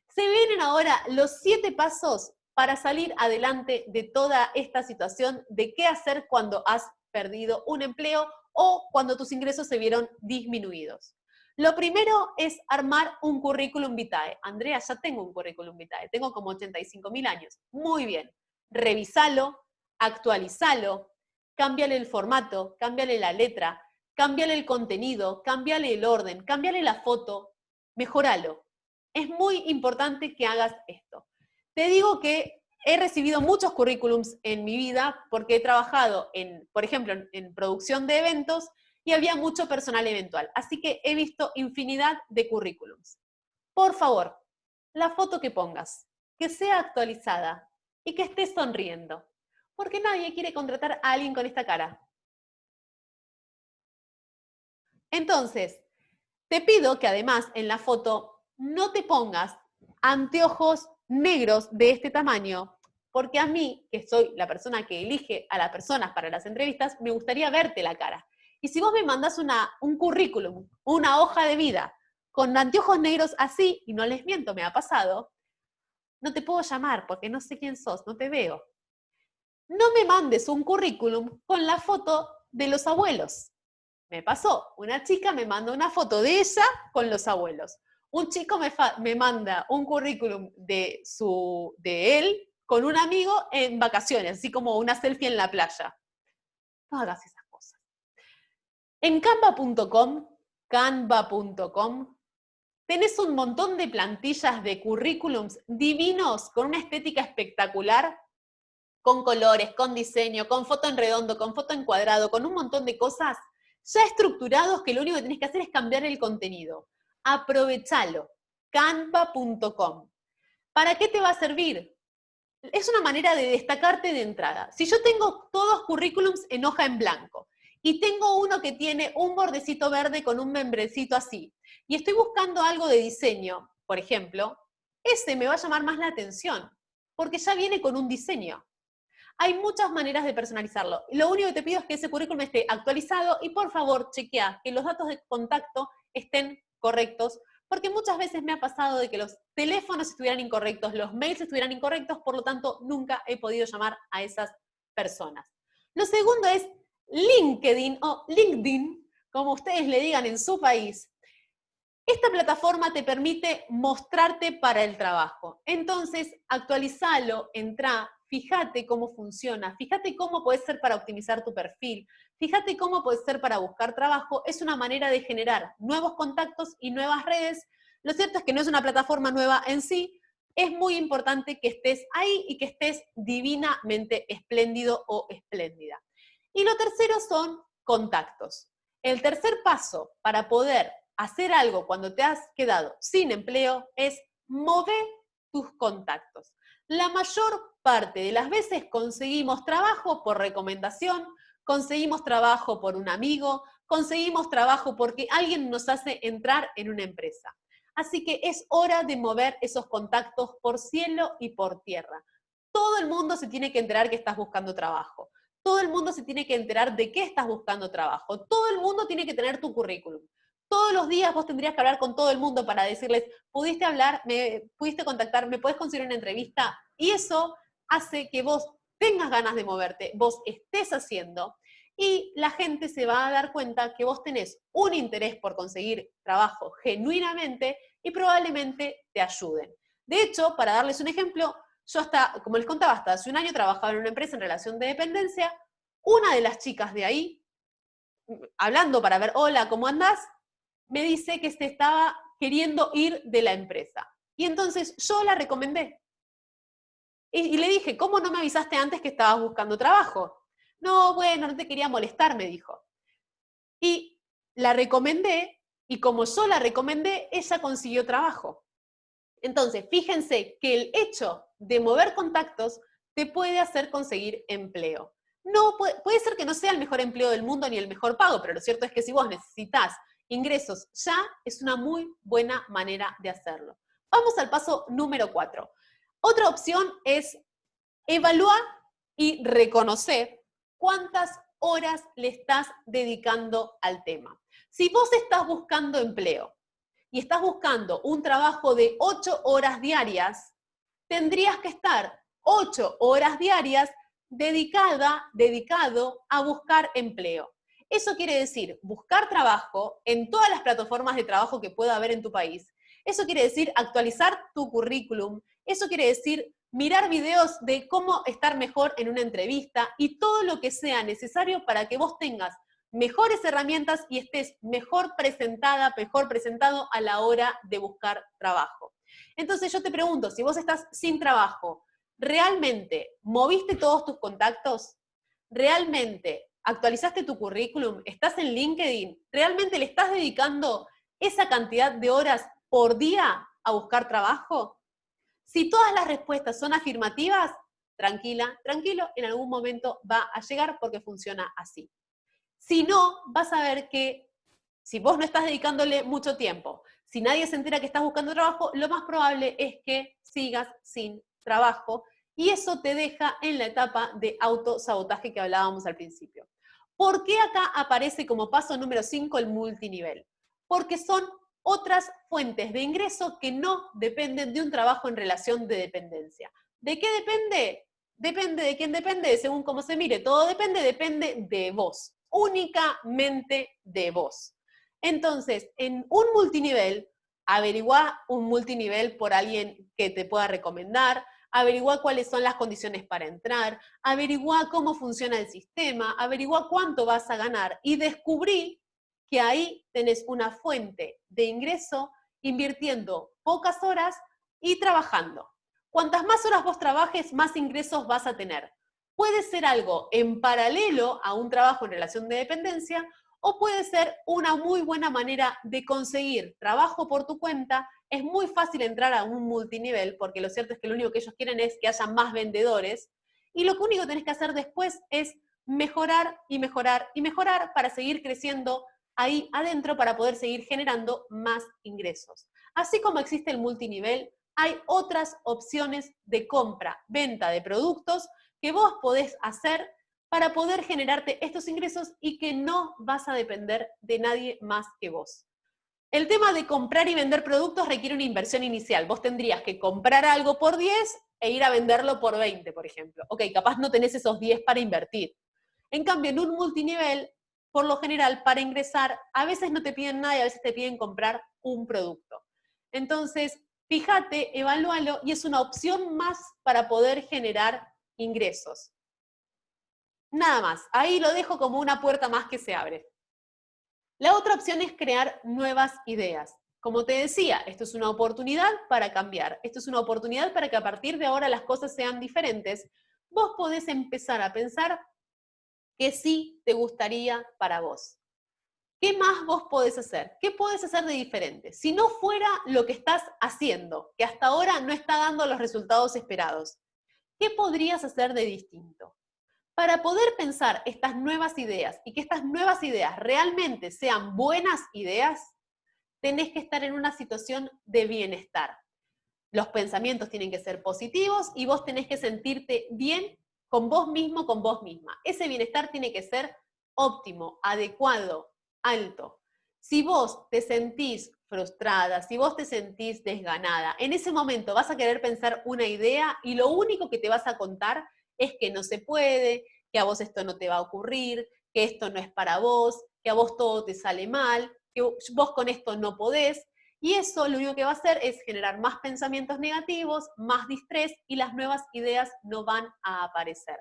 Se vienen ahora los 7 pasos para salir adelante de toda esta situación de qué hacer cuando has perdido un empleo o cuando tus ingresos se vieron disminuidos. Lo primero es armar un currículum vitae. Andrea, ya tengo un currículum vitae, tengo como 85.000 años. Muy bien, revisalo, actualizalo, cámbiale el formato, cámbiale la letra, cámbiale el contenido, cámbiale el orden, cámbiale la foto, mejoralo. Es muy importante que hagas esto. Te digo que he recibido muchos currículums en mi vida porque he trabajado, por ejemplo, en producción de eventos y había mucho personal eventual. Así que he visto infinidad de currículums. Por favor, la foto que pongas, que sea actualizada y que estés sonriendo. Porque nadie quiere contratar a alguien con esta cara. Entonces, te pido que además en la foto no te pongas anteojos negros de este tamaño, porque a mí, que soy la persona que elige a las personas para las entrevistas, me gustaría verte la cara. Y si vos me mandás un currículum, una hoja de vida, con anteojos negros así, y no les miento, me ha pasado, no te puedo llamar porque no sé quién sos, no te veo. No me mandes un currículum con la foto de los abuelos. Me pasó, una chica me manda una foto de ella con los abuelos. Un chico me manda un currículum de él con un amigo en vacaciones, así como una selfie en la playa. No hagas esas cosas. En canva.com, tenés un montón de plantillas de currículums divinos con una estética espectacular, con colores, con diseño, con foto en redondo, con foto en cuadrado, con un montón de cosas ya estructurados que lo único que tenés que hacer es cambiar el contenido. Aprovechalo. Canva.com. ¿Para qué te va a servir? Es una manera de destacarte de entrada. Si yo tengo todos currículums en hoja en blanco y tengo uno que tiene un bordecito verde con un membrecito así, y estoy buscando algo de diseño, por ejemplo, ese me va a llamar más la atención, porque ya viene con un diseño. Hay muchas maneras de personalizarlo. Lo único que te pido es que ese currículum esté actualizado y por favor chequea que los datos de contacto estén correctos, porque muchas veces me ha pasado de que los teléfonos estuvieran incorrectos, los mails estuvieran incorrectos, por lo tanto nunca he podido llamar a esas personas. Lo segundo es LinkedIn o LinkedIn, como ustedes le digan en su país. Esta plataforma te permite mostrarte para el trabajo. Entonces, actualizalo, entra, fíjate cómo funciona, fíjate cómo puede ser para optimizar tu perfil, fíjate cómo puede ser para buscar trabajo. Es una manera de generar nuevos contactos y nuevas redes. Lo cierto es que no es una plataforma nueva en sí. Es muy importante que estés ahí y que estés divinamente espléndido o espléndida. Y lo tercero son contactos. El tercer paso para poder hacer algo cuando te has quedado sin empleo es mover tus contactos. La mayor parte de las veces conseguimos trabajo por recomendación, conseguimos trabajo por un amigo, conseguimos trabajo porque alguien nos hace entrar en una empresa. Así que es hora de mover esos contactos por cielo y por tierra. Todo el mundo se tiene que enterar que estás buscando trabajo. Todo el mundo se tiene que enterar de qué estás buscando trabajo. Todo el mundo tiene que tener tu currículum. Todos los días vos tendrías que hablar con todo el mundo para decirles, pudiste hablar, me pudiste contactar, me podés conseguir una entrevista. Y eso hace que vos tengas ganas de moverte, vos estés haciendo, y la gente se va a dar cuenta que vos tenés un interés por conseguir trabajo genuinamente y probablemente te ayuden. De hecho, para darles un ejemplo, yo como les contaba, hasta hace un año trabajaba en una empresa en relación de dependencia. Una de las chicas de ahí, hablando para ver, hola, ¿cómo andás?, me dice que se estaba queriendo ir de la empresa. Y entonces yo la recomendé. Y le dije, ¿cómo no me avisaste antes que estabas buscando trabajo? No, bueno, no te quería molestar, me dijo. Y la recomendé, y como yo la recomendé, ella consiguió trabajo. Entonces, fíjense que el hecho de mover contactos te puede hacer conseguir empleo. No, puede ser que no sea el mejor empleo del mundo ni el mejor pago, pero lo cierto es que si vos necesitas ingresos ya, es una muy buena manera de hacerlo. Vamos al paso número 4. Otra opción es evaluar y reconocer cuántas horas le estás dedicando al tema. Si vos estás buscando empleo y estás buscando un trabajo de 8 horas diarias, tendrías que estar 8 horas diarias dedicado a buscar empleo. Eso quiere decir buscar trabajo en todas las plataformas de trabajo que pueda haber en tu país. Eso quiere decir actualizar tu currículum. Eso quiere decir mirar videos de cómo estar mejor en una entrevista y todo lo que sea necesario para que vos tengas mejores herramientas y estés mejor presentada, mejor presentado a la hora de buscar trabajo. Entonces yo te pregunto, si vos estás sin trabajo, ¿realmente moviste todos tus contactos? ¿Realmente actualizaste tu currículum? ¿Estás en LinkedIn? ¿Realmente le estás dedicando esa cantidad de horas por día a buscar trabajo? Si todas las respuestas son afirmativas, tranquila, tranquilo, en algún momento va a llegar porque funciona así. Si no, vas a ver que si vos no estás dedicándole mucho tiempo, si nadie se entera que estás buscando trabajo, lo más probable es que sigas sin trabajo y eso te deja en la etapa de autosabotaje que hablábamos al principio. ¿Por qué acá aparece como paso número 5 el multinivel? Porque son otras fuentes de ingreso que no dependen de un trabajo en relación de dependencia. ¿De qué depende? Depende de quién depende, según cómo se mire. Todo depende de vos, únicamente de vos. Entonces, en un multinivel, averigua un multinivel por alguien que te pueda recomendar, averigua cuáles son las condiciones para entrar, averigua cómo funciona el sistema, averigua cuánto vas a ganar y descubrí que ahí tenés una fuente de ingreso invirtiendo pocas horas y trabajando. Cuantas más horas vos trabajes, más ingresos vas a tener. Puede ser algo en paralelo a un trabajo en relación de dependencia o puede ser una muy buena manera de conseguir trabajo por tu cuenta. Es muy fácil entrar a un multinivel porque lo cierto es que lo único que ellos quieren es que haya más vendedores y lo único que tenés que hacer después es mejorar y mejorar y mejorar para seguir creciendo ahí adentro para poder seguir generando más ingresos. Así como existe el multinivel, hay otras opciones de compra, venta de productos que vos podés hacer para poder generarte estos ingresos y que no vas a depender de nadie más que vos. El tema de comprar y vender productos requiere una inversión inicial. Vos tendrías que comprar algo por 10 e ir a venderlo por 20, por ejemplo. Ok, capaz no tenés esos 10 para invertir. En cambio, en un multinivel, por lo general, para ingresar, a veces no te piden nada y a veces te piden comprar un producto. Entonces, fíjate, evalúalo y es una opción más para poder generar ingresos. Nada más, ahí lo dejo como una puerta más que se abre. La otra opción es crear nuevas ideas. Como te decía, esto es una oportunidad para cambiar. Esto es una oportunidad para que a partir de ahora las cosas sean diferentes. Vos podés empezar a pensar que sí te gustaría para vos. ¿Qué más vos podés hacer? ¿Qué podés hacer de diferente? Si no fuera lo que estás haciendo, que hasta ahora no está dando los resultados esperados, ¿qué podrías hacer de distinto? Para poder pensar estas nuevas ideas y que estas nuevas ideas realmente sean buenas ideas, tenés que estar en una situación de bienestar. Los pensamientos tienen que ser positivos y vos tenés que sentirte bien con vos mismo, con vos misma. Ese bienestar tiene que ser óptimo, adecuado, alto. Si vos te sentís frustrada, si vos te sentís desganada, en ese momento vas a querer pensar una idea y lo único que te vas a contar es que no se puede, que a vos esto no te va a ocurrir, que esto no es para vos, que a vos todo te sale mal, que vos con esto no podés. Y eso lo único que va a hacer es generar más pensamientos negativos, más distrés y las nuevas ideas no van a aparecer.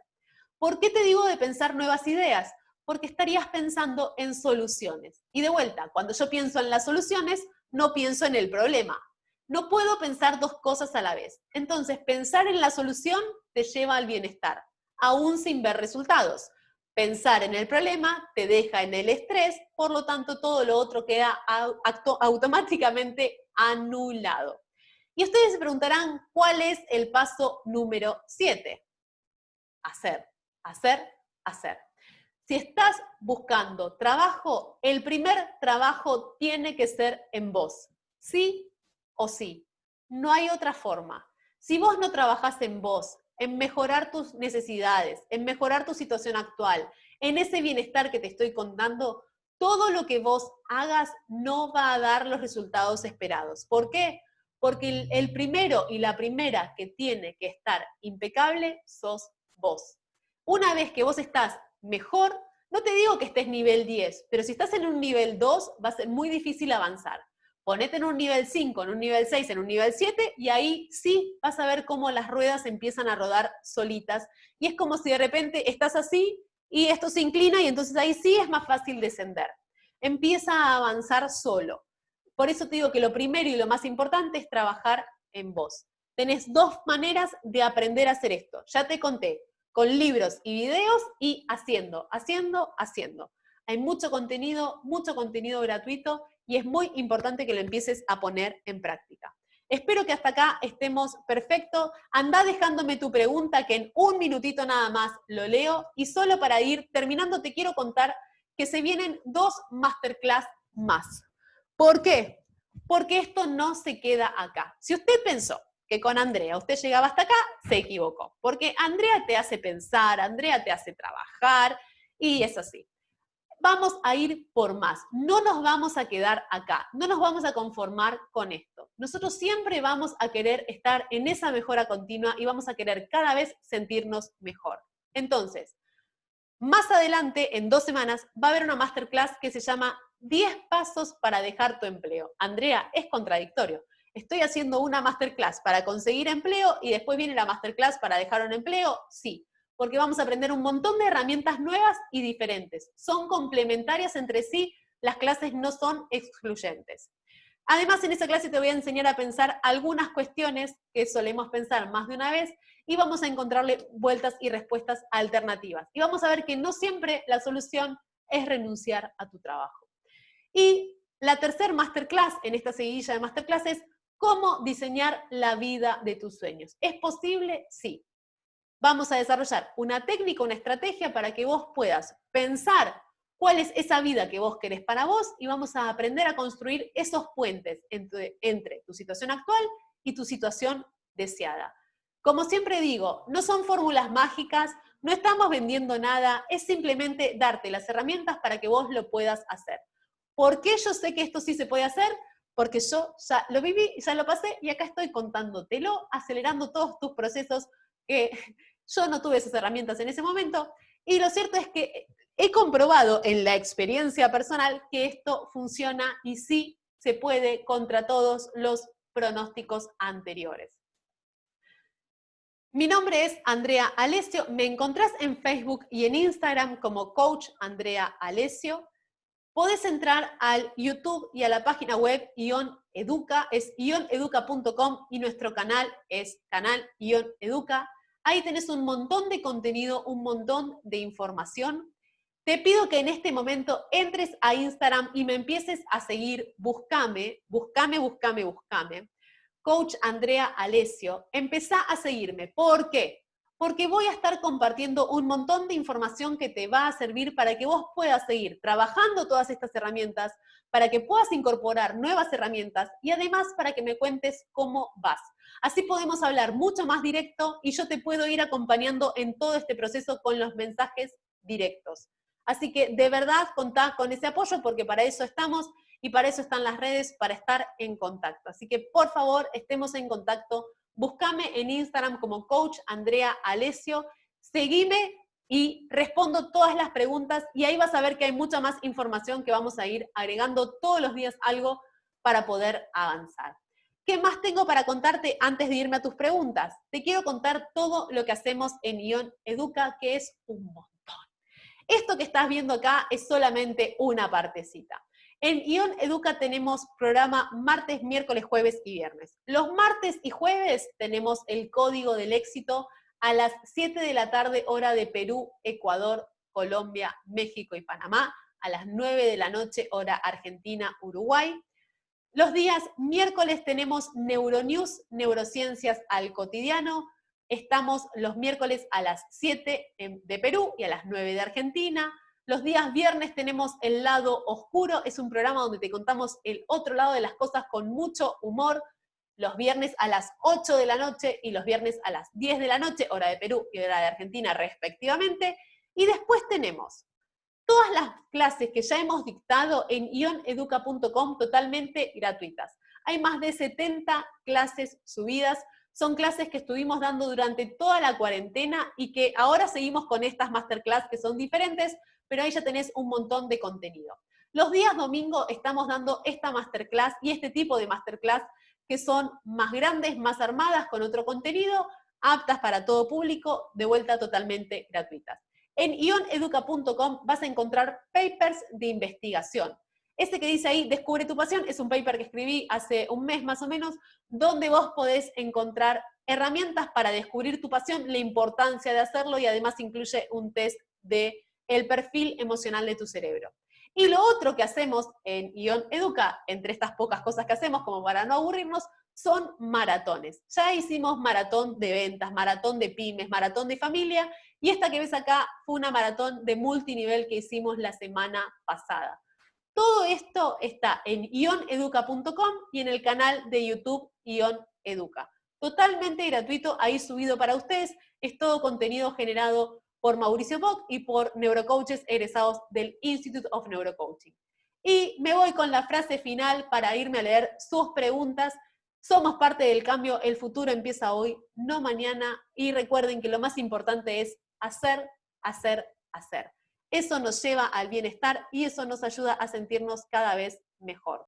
¿Por qué te digo de pensar nuevas ideas? Porque estarías pensando en soluciones. Y de vuelta, cuando yo pienso en las soluciones, no pienso en el problema. No puedo pensar dos cosas a la vez. Entonces, pensar en la solución te lleva al bienestar, aún sin ver resultados. Pensar en el problema te deja en el estrés, por lo tanto todo lo otro queda automáticamente anulado. Y ustedes se preguntarán, ¿cuál es el paso número 7? Hacer, hacer, hacer. Si estás buscando trabajo, el primer trabajo tiene que ser en vos, sí o sí. No hay otra forma. Si vos no trabajás en vos, en mejorar tus necesidades, en mejorar tu situación actual, en ese bienestar que te estoy contando, todo lo que vos hagas no va a dar los resultados esperados. ¿Por qué? Porque el primero y la primera que tiene que estar impecable sos vos. Una vez que vos estás mejor, no te digo que estés nivel 10, pero si estás en un nivel 2, va a ser muy difícil avanzar. Ponete en un nivel 5, en un nivel 6, en un nivel 7, y ahí sí vas a ver cómo las ruedas empiezan a rodar solitas. Y es como si de repente estás así y esto se inclina y entonces ahí sí es más fácil descender. Empieza a avanzar solo. Por eso te digo que lo primero y lo más importante es trabajar en vos. Tenés dos maneras de aprender a hacer esto. Ya te conté, con libros y videos y haciendo, haciendo, haciendo. Hay mucho contenido gratuito y es muy importante que lo empieces a poner en práctica. Espero que hasta acá estemos perfecto. Anda dejándome tu pregunta que en un minutito nada más lo leo y solo para ir terminando te quiero contar que se vienen 2 masterclass más. ¿Por qué? Porque esto no se queda acá. Si usted pensó que con Andrea usted llegaba hasta acá, se equivocó. Porque Andrea te hace pensar, Andrea te hace trabajar y es así. Vamos a ir por más. No nos vamos a quedar acá. No nos vamos a conformar con esto. Nosotros siempre vamos a querer estar en esa mejora continua y vamos a querer cada vez sentirnos mejor. Entonces, más adelante, en 2 semanas, va a haber una masterclass que se llama 10 pasos para dejar tu empleo. Andrea, es contradictorio. ¿Estoy haciendo una masterclass para conseguir empleo y después viene la masterclass para dejar un empleo? Sí, porque vamos a aprender un montón de herramientas nuevas y diferentes. Son complementarias entre sí, las clases no son excluyentes. Además, en esa clase te voy a enseñar a pensar algunas cuestiones que solemos pensar más de una vez y vamos a encontrarle vueltas y respuestas alternativas. Y vamos a ver que no siempre la solución es renunciar a tu trabajo. Y la tercer masterclass en esta seguidilla de masterclass es cómo diseñar la vida de tus sueños. ¿Es posible? Sí. Vamos a desarrollar una técnica, una estrategia para que vos puedas pensar cuál es esa vida que vos querés para vos y vamos a aprender a construir esos puentes entre tu situación actual y tu situación deseada. Como siempre digo, no son fórmulas mágicas, no estamos vendiendo nada, es simplemente darte las herramientas para que vos lo puedas hacer. ¿Por qué yo sé que esto sí se puede hacer? Porque yo ya lo viví, ya lo pasé y acá estoy contándotelo, acelerando todos tus procesos que yo no tuve esas herramientas en ese momento. Y lo cierto es que he comprobado en la experiencia personal que esto funciona y sí se puede contra todos los pronósticos anteriores. Mi nombre es Andrea Alessio, me encontrás en Facebook y en Instagram como Coach Andrea Alessio. Podés entrar al YouTube y a la página web ioneduca, es ioneduca.com y nuestro canal es canal-educa. Ahí tenés un montón de contenido, un montón de información. Te pido que en este momento entres a Instagram y me empieces a seguir. Búscame. Coach Andrea Alessio. Empezá a seguirme. ¿Por qué? porque voy a estar compartiendo un montón de información que te va a servir para que vos puedas seguir trabajando todas estas herramientas, para que puedas incorporar nuevas herramientas y además para que me cuentes cómo vas. Así podemos hablar mucho más directo y yo te puedo ir acompañando en todo este proceso con los mensajes directos. Así que de verdad contá con ese apoyo porque para eso estamos y para eso están las redes, para estar en contacto. Así que por favor, estemos en contacto. Búscame en Instagram como Coach Andrea Alessio, seguime y respondo todas las preguntas y ahí vas a ver que hay mucha más información que vamos a ir agregando todos los días algo para poder avanzar. ¿Qué más tengo para contarte antes de irme a tus preguntas? Te quiero contar todo lo que hacemos en ION Educa, que es un montón. Esto que estás viendo acá es solamente una partecita. En ION Educa tenemos programa martes, miércoles, jueves y viernes. Los martes y jueves tenemos el código del éxito a las 7 de la tarde, hora de Perú, Ecuador, Colombia, México y Panamá, a las 9 de la noche, hora Argentina, Uruguay. Los días miércoles tenemos Neuronews, Neurociencias al Cotidiano. Estamos los miércoles a las 7 de Perú y a las 9 de Argentina. Los días viernes tenemos El Lado Oscuro, es un programa donde te contamos el otro lado de las cosas con mucho humor, los viernes a las 8 de la noche y los viernes a las 10 de la noche, hora de Perú y hora de Argentina respectivamente. Y después tenemos todas las clases que ya hemos dictado en ioneduca.com totalmente gratuitas. Hay más de 70 clases subidas. Son clases que estuvimos dando durante toda la cuarentena y que ahora seguimos con estas masterclass que son diferentes, pero ahí ya tenés un montón de contenido. Los días domingo estamos dando esta masterclass y este tipo de masterclass que son más grandes, más armadas, con otro contenido, aptas para todo público, de vuelta totalmente gratuitas. En ioneduca.com vas a encontrar papers de investigación. Ese que dice ahí, Descubre tu pasión, es un paper que escribí hace un mes más o menos, donde vos podés encontrar herramientas para descubrir tu pasión, la importancia de hacerlo y además incluye un test de el perfil emocional de tu cerebro. Y lo otro que hacemos en ION Educa, entre estas pocas cosas que hacemos como para no aburrirnos, son maratones. Ya hicimos maratón de ventas, maratón de pymes, maratón de familia, y esta que ves acá fue una maratón de multinivel que hicimos la semana pasada. Todo esto está en ioneduca.com y en el canal de YouTube ION Educa. Totalmente gratuito, ahí subido para ustedes. Es todo contenido generado por Mauricio Bock y por neurocoaches egresados del Institute of Neurocoaching. Y me voy con la frase final para irme a leer sus preguntas. Somos parte del cambio, el futuro empieza hoy, no mañana. Y recuerden que lo más importante es hacer, hacer, hacer. Eso nos lleva al bienestar y eso nos ayuda a sentirnos cada vez mejor.